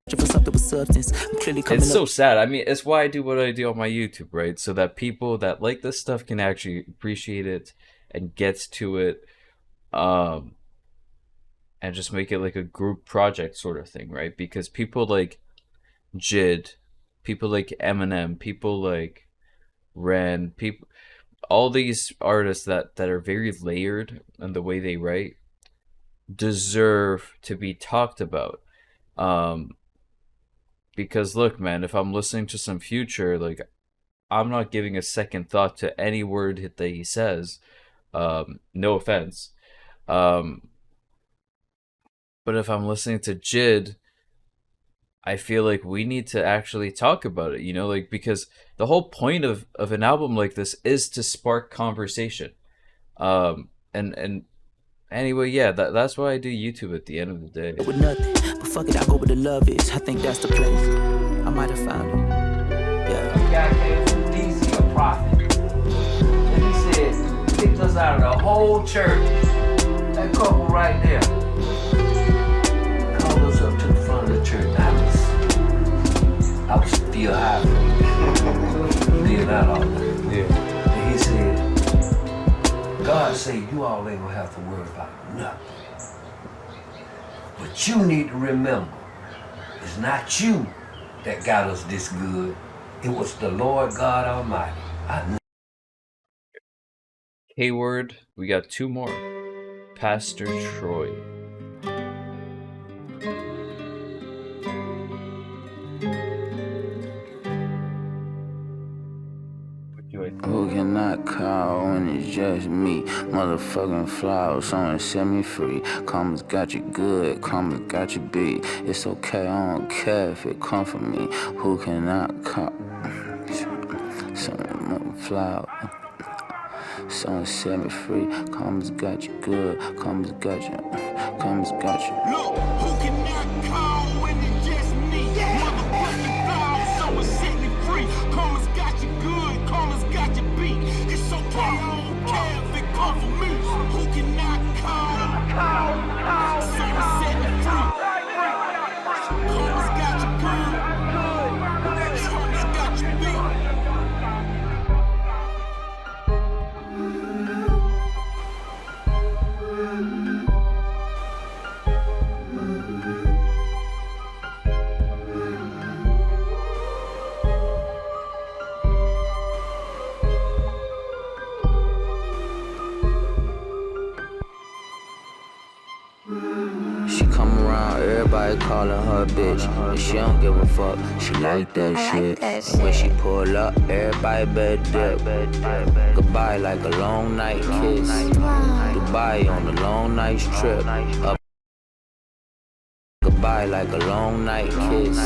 It's so sad. I mean, it's why I do what I do on my YouTube, right? So that people that like this stuff can actually appreciate it and get to it, and just make it like a group project sort of thing, right? Because people like JID, people like Eminem, people like Ren, people, all these artists that are very layered in the way they write deserve to be talked about. Because look, man, if I'm listening to some Future, like, I'm not giving a second thought to any word that he says. No offense. But if I'm listening to JID, I feel like we need to actually talk about it, you know, like, because the whole point of an album like this is to spark conversation. And anyway, yeah, that's why I do YouTube at the end of the day. With nothing, but fuck it, I go where the love is. I think that's the place. I might have found it. Yeah. The guy came from DC, a prophet. And he said, kicked us out of the whole church. That couple right there called us up to the front of the church. I was still high. Did that all day. Yeah. And he said, God said you all ain't gonna have to worry about nothing. But you need to remember, it's not you that got us this good. It was the Lord God Almighty. K-word, we got two more. Pastor Troy. Who can I call when it's just me? Motherfucking flowers, someone set me free. Karma's got you good, karma's got you beat. It's okay, I don't care if it come from me. Who can I call? Someone flower. Someone set me free. Karma's got you good, karma's got you. Karma's got you. Look, who can I call when it's just me? Motherfucking flowers, someone set me free. Karma's got you good, karma's got you beat. It's okay, I don't care if it come from me. Who can I call? Someone set me free. Karma's got you good, karma's got you beat. She come around, everybody calling her bitch. And she don't give a fuck, she like that shit. And when she pull up, everybody better dip. Goodbye like a long night kiss. Goodbye on a long night trip. Up. Goodbye like a long night kiss.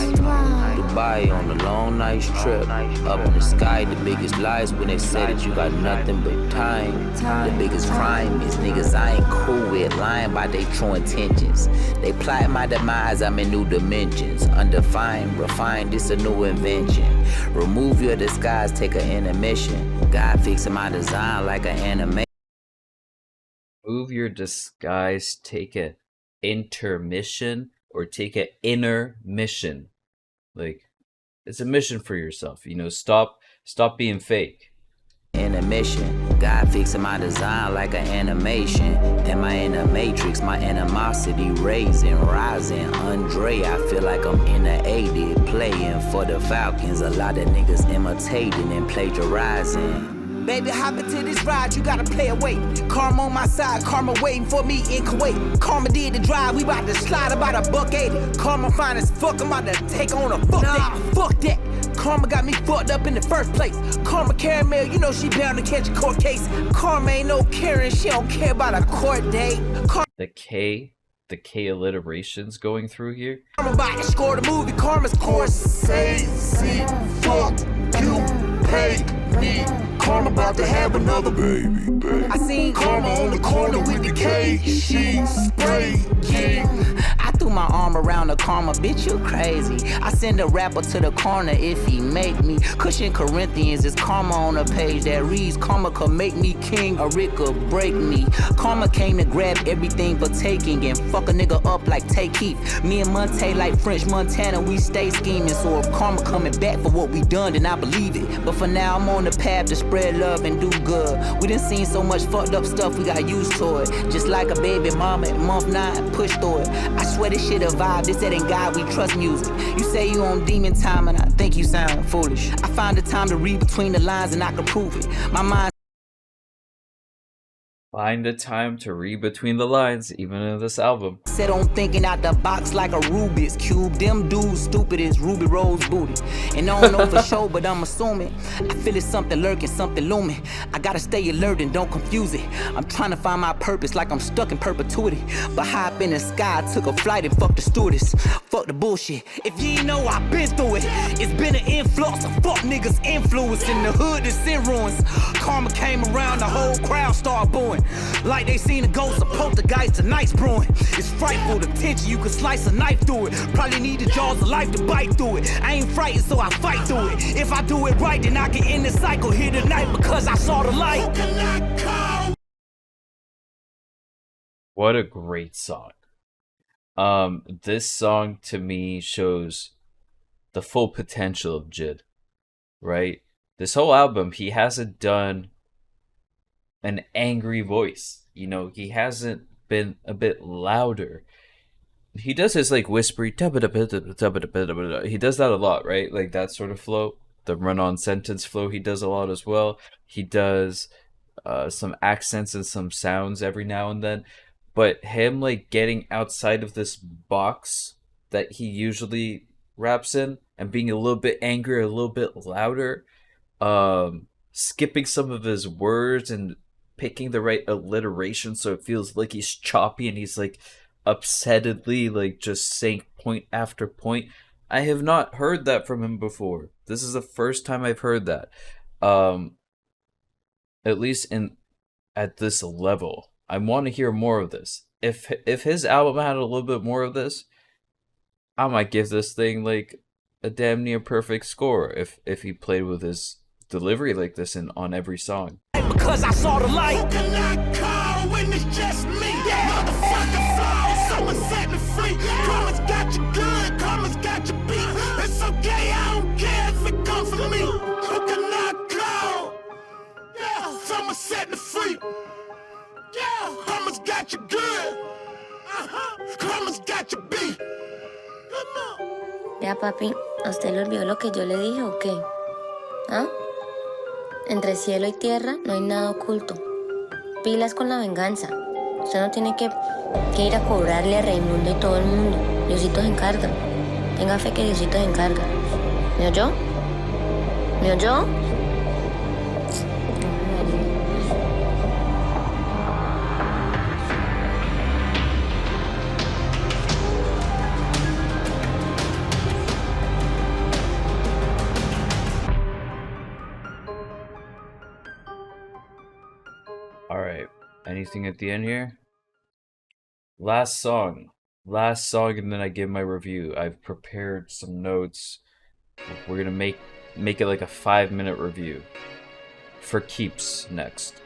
Goodbye on a long night trip. Up in the sky, the biggest lies when they say that you got nothing but time. The biggest crime is niggas I ain't cool with, lying by their true intentions. They plot my demise, I'm in new dimensions. Undefined, refined, this a new invention. Remove your disguise, take an intermission. God fixing my design like an animation. Move your disguise, take an intermission, or take an inner mission. Like, it's a mission for yourself, you know. Stop being fake. In a mission, God fixing my design like an animation. Am I in a matrix? My animosity raising, rising. Andre, I feel like I'm in the 80s, playing for the Falcons. A lot of niggas imitating and plagiarizing. Baby, hop into this ride, you gotta play away. Karma on my side, karma waiting for me in Kuwait. Karma did the drive, we about to slide about $180. Karma fine as fuck, I'm about to take on a fuck that. Fuck that. Karma got me fucked up in the first place. Karma caramel, you know she bound to catch a court case. Karma ain't no caring, she don't care about a court date. The K alliterations going through here. Karma about to score the movie, Karma's Scorsese. Fuck you, pay me. Karma about to have another baby. I seen Karma on the corner with the K. She spraying. I threw my arm around the karma, bitch, you crazy. I send a rapper to the corner if he make me. Cushion Corinthians is karma on a page that reads, karma could make me king or it could break me. Karma came to grab everything for taking and fuck a nigga up like Take Keith. Me and Monte like French Montana, we stay scheming. So if karma coming back for what we done, then I believe it. But for now, I'm on the path to spread love and do good. We done seen so much fucked up stuff, we got used to it. Just like a baby mama at month 9, push through it. I swear this shit a vibe, this that ain't God, we trust music. You say you on demon time and I think you sound foolish. I find the time to read between the lines and I can prove it. My mind Find the time to read between the lines, even in this album. set on thinking out the box like a Rubik's Cube. Them dudes stupid as Ruby Rose booty. And I don't know for sure, but I'm assuming. I feel it's something lurking, something looming. I gotta stay alert and don't confuse it. I'm trying to find my purpose like I'm stuck in perpetuity. But high up in the sky, I took a flight and fuck the stewardess. Fuck the bullshit. If you ain't know, I've been through it. It's been an influx of fuck niggas influence in the hood that's in ruins. Karma came around, the whole crowd started booing. Like they seen a ghost of poltergeist, tonight's brewing. It's frightful, the tension, you could slice a knife through it. Probably need the jaws of life to bite through it. I ain't frightened, so I fight through it. If I do it right, then I can end the cycle here tonight because I saw the light. What a great song. This song to me shows the full potential of JID, right? This whole album, he hasn't done an angry voice. You know, he hasn't been a bit louder. He does his like whispery, he does that a lot, right? Like that sort of flow, the run-on sentence flow, he does a lot as well. He does some accents and some sounds every now and then. But him like getting outside of this box that he usually raps in and being a little bit angrier, a little bit louder, skipping some of his words and picking the right alliteration so it feels like he's choppy and he's like upsettedly like just saying point after point. I have not heard that from him before. This is the first time I've heard that. At least at this level. I want to hear more of this. If his album had a little bit more of this, I might give this thing like a damn near perfect score if he played with his delivery like this on every song. Because I saw the light. Who can I call when it's just me? Motherfucker flaw, someone set me free. Karma's got you good, karma's got you beat. It's okay, I don't care if it comes from me. Who can I call? Yeah, someone set me free. Yeah, karma's got you good. Karma's got you beat. Come on. Ya, papi, ¿a usted le olvidó lo que yo le dije o qué? ¿Ah? Entre cielo y tierra no hay nada oculto. Pilas con la venganza. Usted no tiene que ir a cobrarle a Raimundo y todo el mundo. Diosito se encarga. Tenga fe que Diosito se encarga. ¿Me oyó? ¿Me oyó? Alright, anything at the end here? Last song, and then I give my review. I've prepared some notes. We're gonna make it like a 5-minute review. For Keeps next.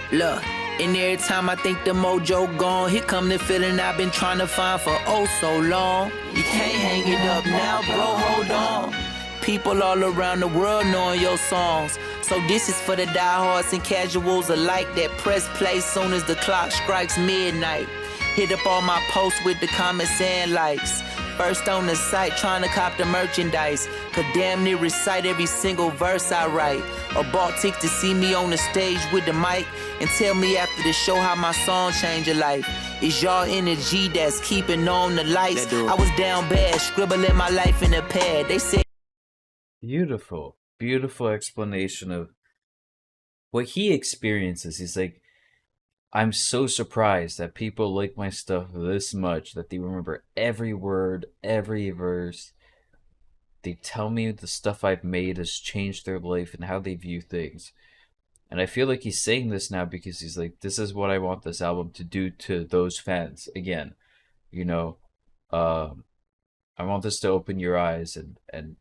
Look, and every time I think the mojo gone, here come the feeling I've been trying to find for oh so long. You can't hang it up now, bro, hold on. People all around the world knowing your songs. So this is for the diehards and casuals alike that press play soon as the clock strikes midnight. Hit up all my posts with the comments and likes. First on the site trying to cop the merchandise. Could damn near recite every single verse I write. Or bought tickets to see me on the stage with the mic and tell me after the show how my song changed your life. It's y'all energy that's keeping on the lights. I was down bad, scribbling my life in a pad. They said beautiful explanation of what he experiences. He's like, I'm so surprised that people like my stuff this much that they remember every word, every verse. They tell me the stuff I've made has changed their life and how they view things. And I feel like he's saying this now because he's like, this is what I want this album to do to those fans again. You know, um, I want this to open your eyes, and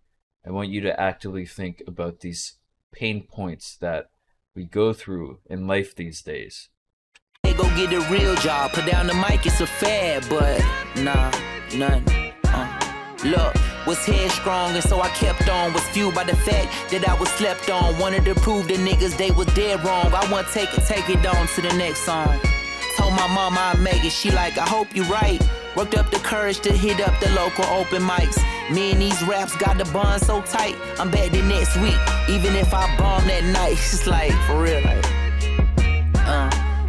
I want you to actively think about these pain points that we go through in life these days. They go get a real job, put down the mic, it's a fad, but nah, none. Look, was headstrong and so I kept on. Was fueled by the fact that I was slept on. Wanted to prove the niggas they was dead wrong. I want take it on to the next song. Told my mama I'd make it, she like, I hope you right. Worked up the courage to hit up the local open mics. Me and these raps got the bond so tight. I'm back the next week, even if I bomb that night. It's like, for real, like,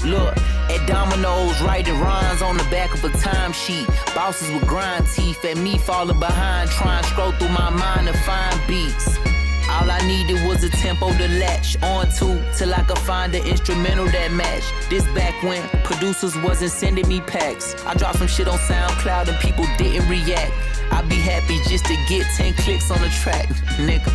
look, at Domino's, writing rhymes on the back of a timesheet. Bosses with grind teeth, and me falling behind, trying to scroll through my mind to find beats. All I needed was a tempo to latch onto till I could find an instrumental that matched. This back when producers wasn't sending me packs. I dropped some shit on SoundCloud and people didn't react. I'd be happy just to get 10 clicks on the track, nigga.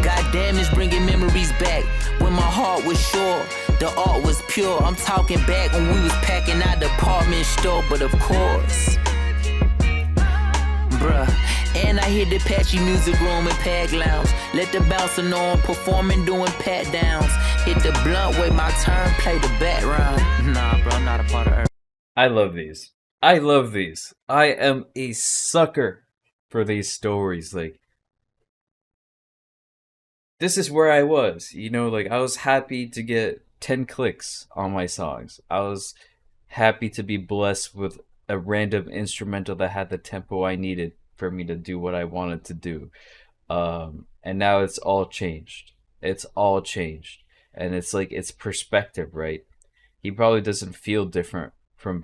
Goddamn, it's bringing memories back. When my heart was sure, the art was pure. I'm talking back when we was packing out the department store, but of course, bruh. And I hit the patchy music room and pad lounge. Let the bouncer know I'm performing, doing pat downs. Hit the blunt, wait my turn, play the background. Nah, bro, I'm not a part of Earth. I love these. I love these. I am a sucker for these stories. Like, this is where I was. You know, like, I was happy to get 10 clicks on my songs. I was happy to be blessed with a random instrumental that had the tempo I needed for me to do what I wanted to do. And now it's all changed. It's all changed. And it's like, it's perspective, right? He probably doesn't feel different from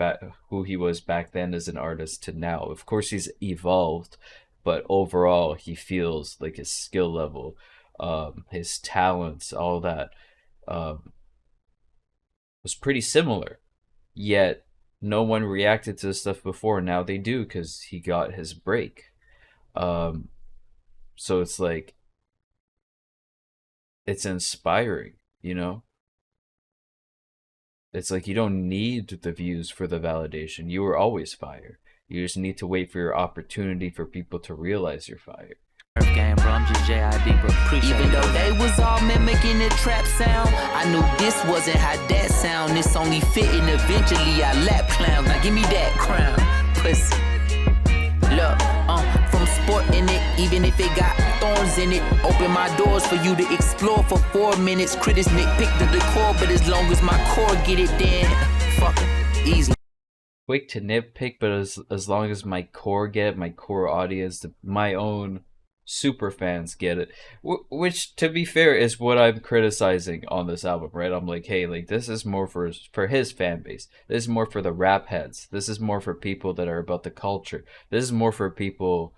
who he was back then as an artist to now. Of course, he's evolved, but overall, he feels like his skill level, his talents, all that was pretty similar. Yet, no one reacted to this stuff before. Now they do because he got his break. So it's like, it's inspiring, you know? It's like you don't need the views for the validation. You were always fire. You just need to wait for your opportunity for people to realize you're fire. Game, bro, I'm just JID, bro. Even though they was all mimicking the trap sound, I knew this wasn't how that sound. This only fitting eventually. I lap clowns. Now give me that crown, pussy. Look, from sporting it, even if it got thorns in it. Open my doors for you to explore for 4 minutes. Critics nitpick the decor, but as long as my core get it, then fuck it, easy. Quick to nitpick, but as long as my core get it, my core audience, my own super fans get it, which to be fair is what I'm criticizing on this album, right? I'm like, hey, like, this is more for his fan base. This is more for the rap heads. This is more for people that are about the culture. This is more for people,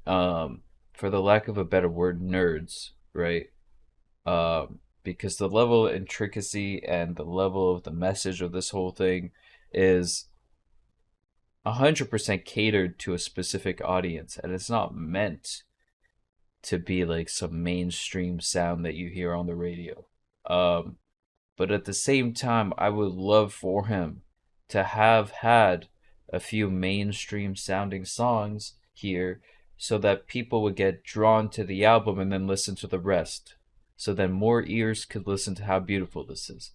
for the lack of a better word, nerds, right? Because the level of intricacy and the level of the message of this whole thing is 100% catered to a specific audience, and it's not meant to be like some mainstream sound that you hear on the radio. But at the same time, I would love for him to have had a few mainstream sounding songs here so that people would get drawn to the album and then listen to the rest. So then more ears could listen to how beautiful this is.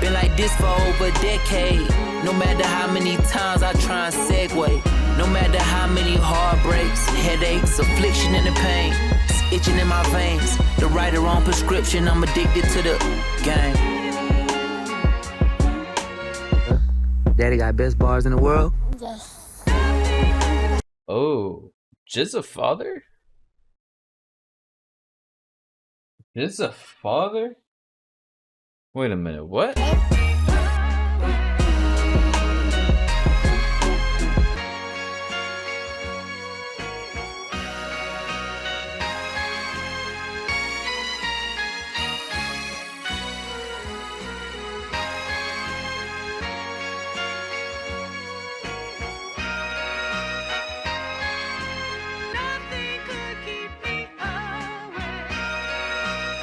Been like this for over a decade. No matter how many times I try and segue, no matter how many heartbreaks, headaches, affliction, and the pain, it's itching in my veins. The right or wrong prescription, I'm addicted to the game. Daddy got best bars in the world. Oh, Jizz a father? Jizz a father? Wait a minute, what?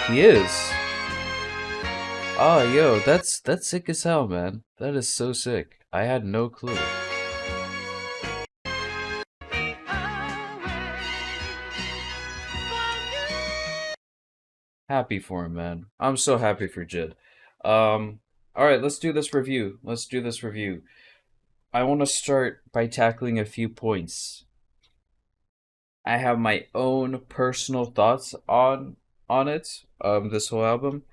He is. Oh, yo, that's sick as hell, man. That is so sick. I had no clue. Happy for him, man. I'm so happy for JID. All right, let's do this review. I want to start by tackling a few points. I have my own personal thoughts on it, this whole album,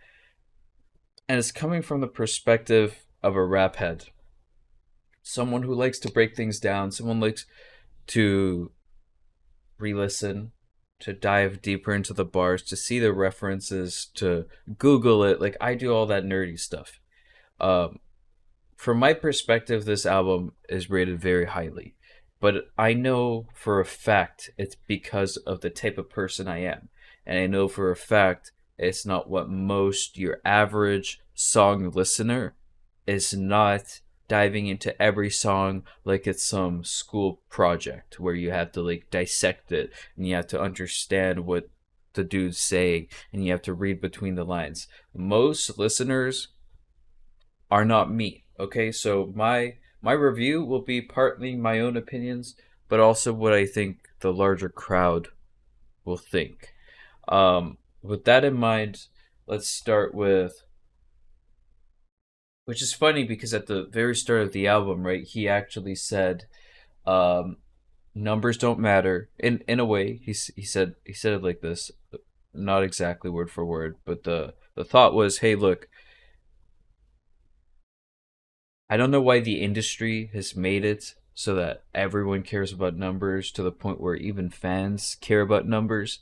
and it's coming from the perspective of a rap head, someone who likes to break things down, someone likes to re-listen, to dive deeper into the bars, to see the references, to Google it. Like, I do all that nerdy stuff. From my perspective, this album is rated very highly, but I know for a fact it's because of the type of person I am, and I know for a fact it's not what most your average song listener is not diving into every song like it's some school project where you have to like dissect it and you have to understand what the dude's saying and you have to read between the lines. Most listeners are not me. Okay, so my review will be partly my own opinions, but also what I think the larger crowd will think. With that in mind, let's start with, which is funny because at the very start of the album, right, he actually said, numbers don't matter. In a way, he said it like this, not exactly word for word, but the thought was, hey, look, I don't know why the industry has made it so that everyone cares about numbers to the point where even fans care about numbers.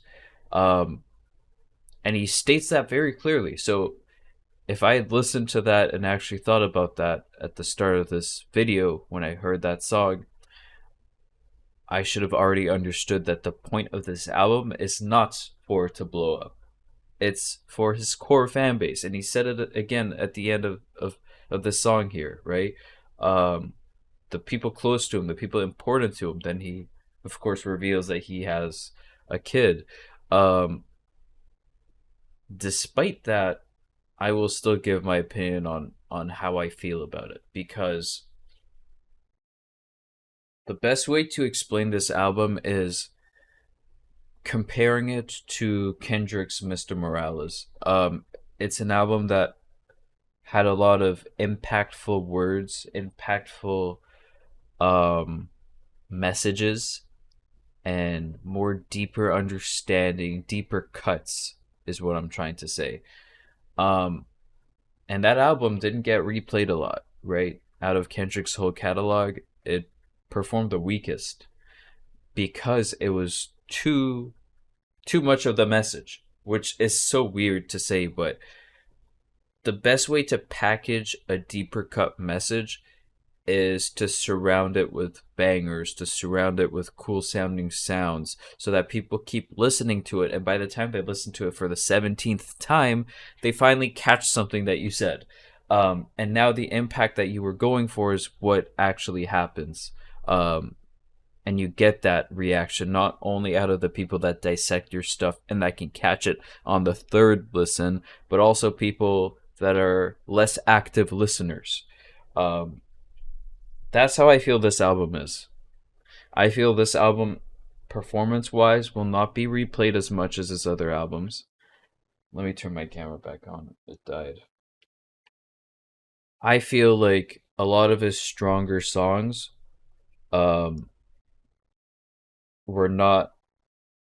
And he states that very clearly. So if I had listened to that and actually thought about that at the start of this video when I heard that song, I should have already understood that the point of this album is not for it to blow up. It's for his core fan base. And he said it again at the end of this song here, right? The people close to him, the people important to him. Then he, of course, reveals that he has a kid. Despite that, I will still give my opinion on how I feel about it, because the best way to explain this album is comparing it to Kendrick's Mr. Morales. It's an album that had a lot of impactful words, impactful messages, and more deeper understanding, deeper cuts is what I'm trying to say. And that album didn't get replayed a lot, right? Out of Kendrick's whole catalog, it performed the weakest because it was too much of the message, which is so weird to say, but the best way to package a deeper cut message is to surround it with bangers, to surround it with cool sounding sounds so that people keep listening to it, and by the time they listen to it for the 17th time, they finally catch something that you said. And now the impact that you were going for is what actually happens. And you get that reaction not only out of the people that dissect your stuff and that can catch it on the third listen, but also people that are less active listeners. That's how I feel this album is. I feel this album, performance-wise, will not be replayed as much as his other albums. Let me turn my camera back on. It died. I feel like a lot of his stronger songs were not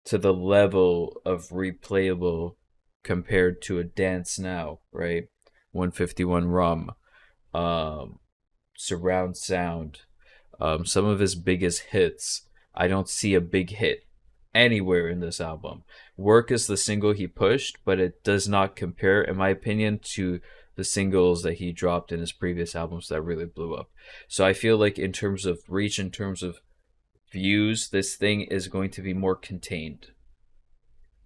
to the level of replayable compared to a Dance Now, right? 151 Rum, Surround Sound, some of his biggest hits. I don't see a big hit anywhere in this album. Work is the single he pushed, but it does not compare, in my opinion, to the singles that he dropped in his previous albums that really blew up. So I feel like in terms of reach, in terms of views, this thing is going to be more contained.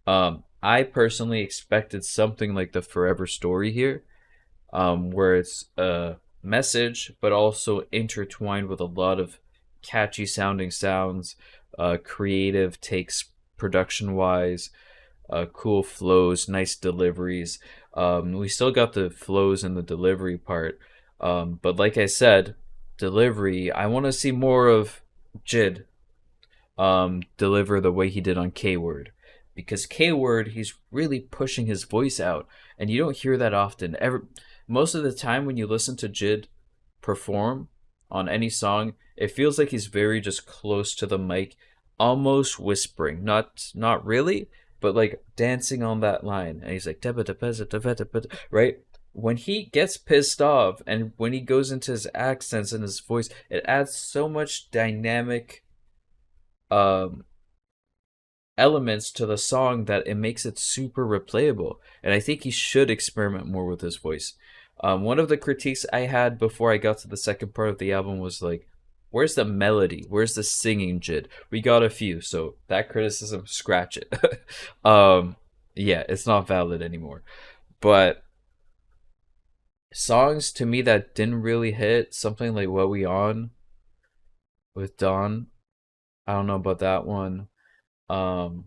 I personally expected something like the Forever Story here, where it's a message but also intertwined with a lot of catchy sounding sounds, creative takes production wise, cool flows, nice deliveries. We still got the flows and the delivery part, but like I said, delivery. I want to see more of JID deliver the way he did on K Word, because K Word, he's really pushing his voice out, and you don't hear that often. Most of the time when you listen to JID perform on any song, it feels like he's very just close to the mic, almost whispering, not really, but like dancing on that line, and he's like right. When he gets pissed off and when he goes into his accents and his voice, it adds so much dynamic um elements to the song that it makes it super replayable. And I think he should experiment more with his voice. One of the critiques I had before I got to the second part of the album was like, where's the melody? Where's the singing, JID? We got a few, so that criticism, scratch it. Yeah, it's not valid anymore. But songs to me that didn't really hit, something like What We On with Dawn. I don't know about that one. Um,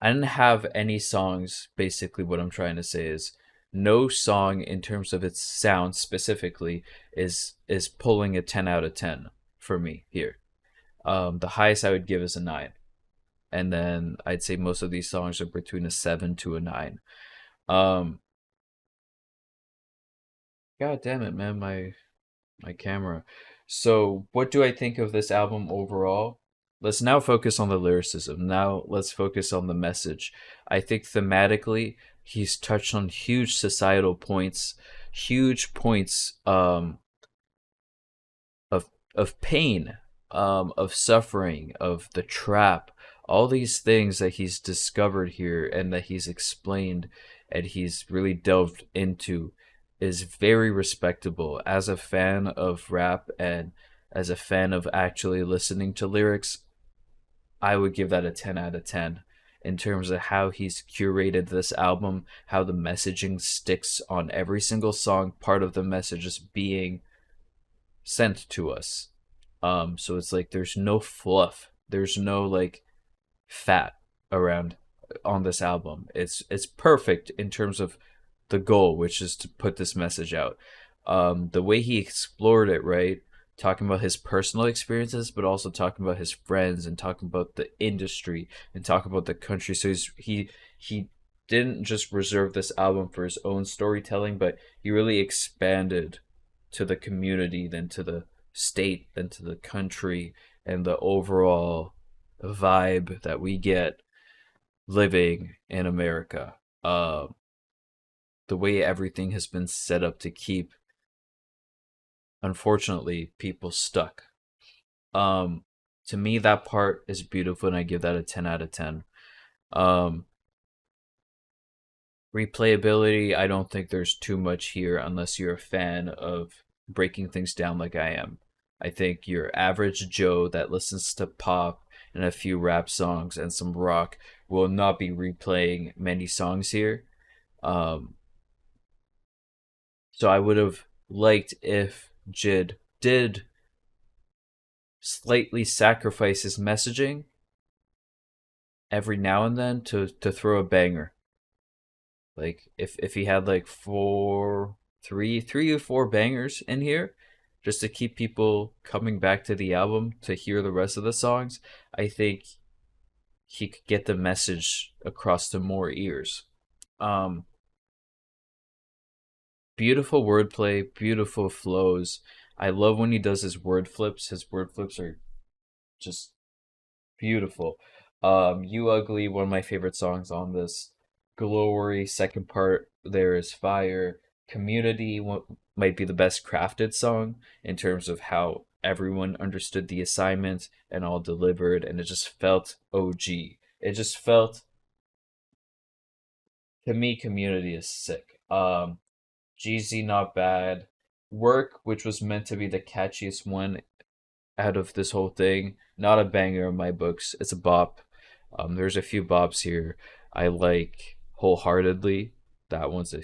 I didn't have any songs. Basically, what I'm trying to say is no song in terms of its sound specifically is pulling a 10 out of 10 for me here. The highest I would give is a 9. And then I'd say most of these songs are between a 7 to a 9. God damn it, man, my camera. So, what do I think of this album overall? Let's now focus on the lyricism. Now, let's focus on the message. I think thematically, he's touched on huge societal points, huge points of pain, of suffering, of the trap, all these things that he's discovered here and that he's explained and he's really delved into is very respectable. As a fan of rap and as a fan of actually listening to lyrics, I would give that a 10 out of 10 in terms of how he's curated this album, how the messaging sticks on every single song, part of the message is being sent to us. So it's like there's no fluff, there's no like fat around on this album. It's perfect in terms of the goal, which is to put this message out. The way he explored it, right? Talking about his personal experiences, but also talking about his friends and talking about the industry and talking about the country. So he didn't just reserve this album for his own storytelling, but he really expanded to the community, then to the state, then to the country, and the overall vibe that we get living in America. The way everything has been set up to keep, unfortunately, people stuck. To me, that part is beautiful, and I give that a 10 out of 10. Replayability, I don't think there's too much here unless you're a fan of breaking things down like I am. I think your average Joe that listens to pop and a few rap songs and some rock will not be replaying many songs here. So I would have liked if JID did slightly sacrifice his messaging every now and then to throw a banger. Like if he had like three or four bangers in here, just to keep people coming back to the album to hear the rest of the songs, I think he could get the message across to more ears. Beautiful wordplay, beautiful flows. I love when he does his word flips. His word flips are just beautiful. You Ugly, one of my favorite songs on this. Glory, second part, There Is Fire. Community might be the best crafted song in terms of how everyone understood the assignment and all delivered, and it just felt OG. It just felt, to me, Community is sick. Jeezy, not bad. Work, which was meant to be the catchiest one out of this whole thing, not a banger in my books. It's a bop. There's a few bops here I like wholeheartedly. That one's a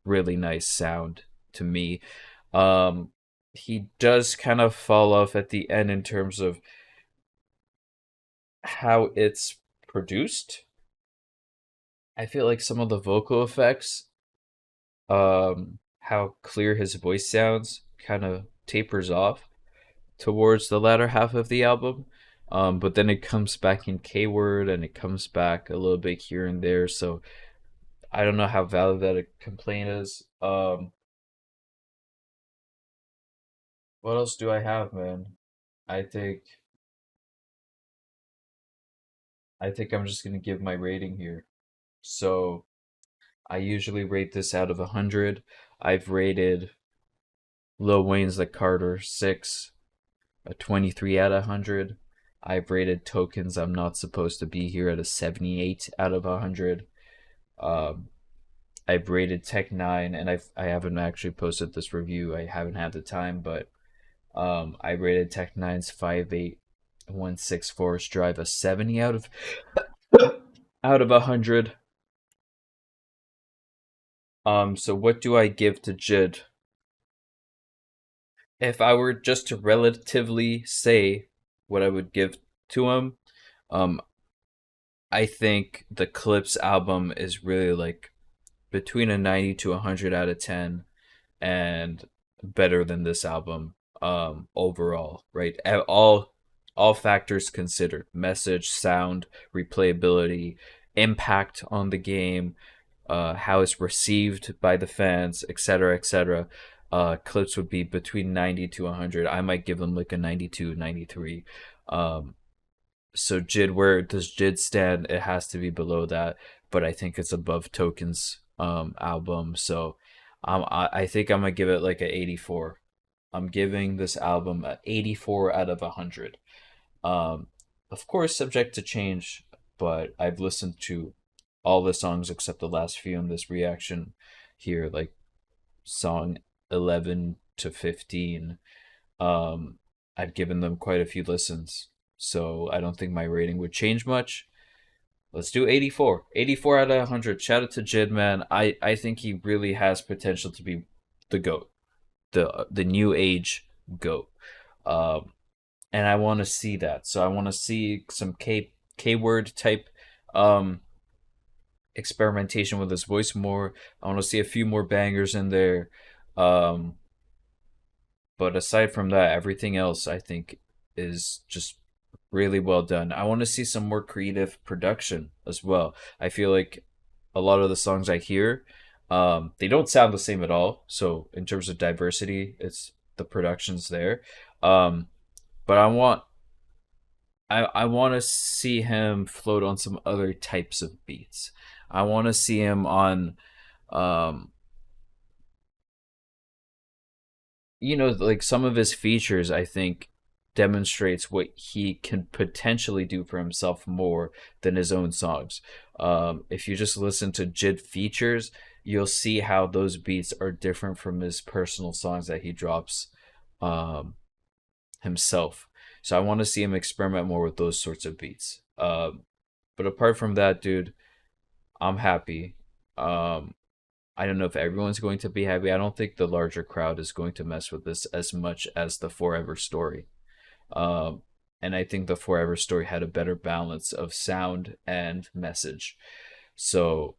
really nice sound to me. He does kind of fall off at the end in terms of how it's produced. I feel like some of the vocal effects, how clear his voice sounds, kind of tapers off towards the latter half of the album. But then it comes back in K Word and it comes back a little bit here and there. So I don't know how valid that a complaint is. What else do I have, man? I think I'm just gonna give my rating here. So I usually rate this out of 100. I've rated Lil Wayne's The Carter 6, a 23 out of 100. I've rated Tokens I'm Not Supposed to Be Here at a 78 out of 100. I've rated Tech 9, and I haven't actually posted this review. I haven't had the time, but I rated Tech 9's 58164's Drive a 70 out of 100. So what do I give to JID? If I were just to relatively say what I would give to him, I think the Clipse album is really like between a 90 to 100 out of 10 and better than this album overall, right? All factors considered: message, sound, replayability, impact on the game, how it's received by the fans, etc., etc. Clipse would be between 90 to 100. I might give them like a 92, 93. So JID, where does JID stand? It has to be below that, but I think it's above Tokens album. So I think I'm gonna give it like a 84. I'm giving this album an 84 out of 100. Of course, subject to change, but I've listened to all the songs except the last few in this reaction here, like song 11 to 15. I've given them quite a few listens, so I don't think my rating would change much. Let's do 84. 84 out of 100. Shout out to JID, man. I think he really has potential to be the GOAT. The new age GOAT. And I want to see that. So I want to see some K-word type experimentation with his voice more. I want to see a few more bangers in there. But aside from that, everything else I think is just really well done. I want to see some more creative production as well. I feel like a lot of the songs I hear, they don't sound the same at all. So in terms of diversity, it's the production's there. But I want to see him float on some other types of beats. I want to see him on like some of his features, I think, demonstrates what he can potentially do for himself more than his own songs. If you just listen to JID features, you'll see how those beats are different from his personal songs that he drops himself. So I want to see him experiment more with those sorts of beats. But apart from that, dude, I'm happy. I don't know if everyone's going to be happy. I don't think the larger crowd is going to mess with this as much as the Forever Story. And I think the Forever Story had a better balance of sound and message. So,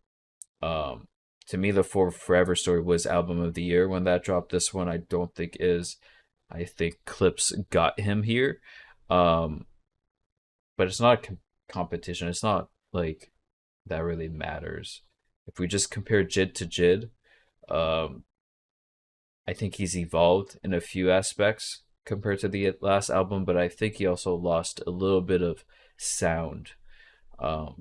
to me, the Forever Story was album of the year when that dropped. This one I don't think is. I think Clipse got him here. But it's not a competition. It's not like that really matters. If we just compare JID to JID, I think he's evolved in a few aspects compared to the last album, but I think he also lost a little bit of sound. But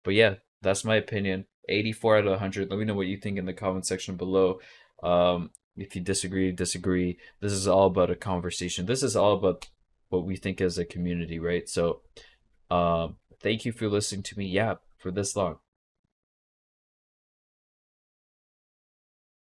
yeah, that's my opinion. 84 out of 100. Let me know what you think in the comment section below. If you disagree. This is all about a conversation. This is all about what we think as a community, right? So, thank you for listening to me yap for this long.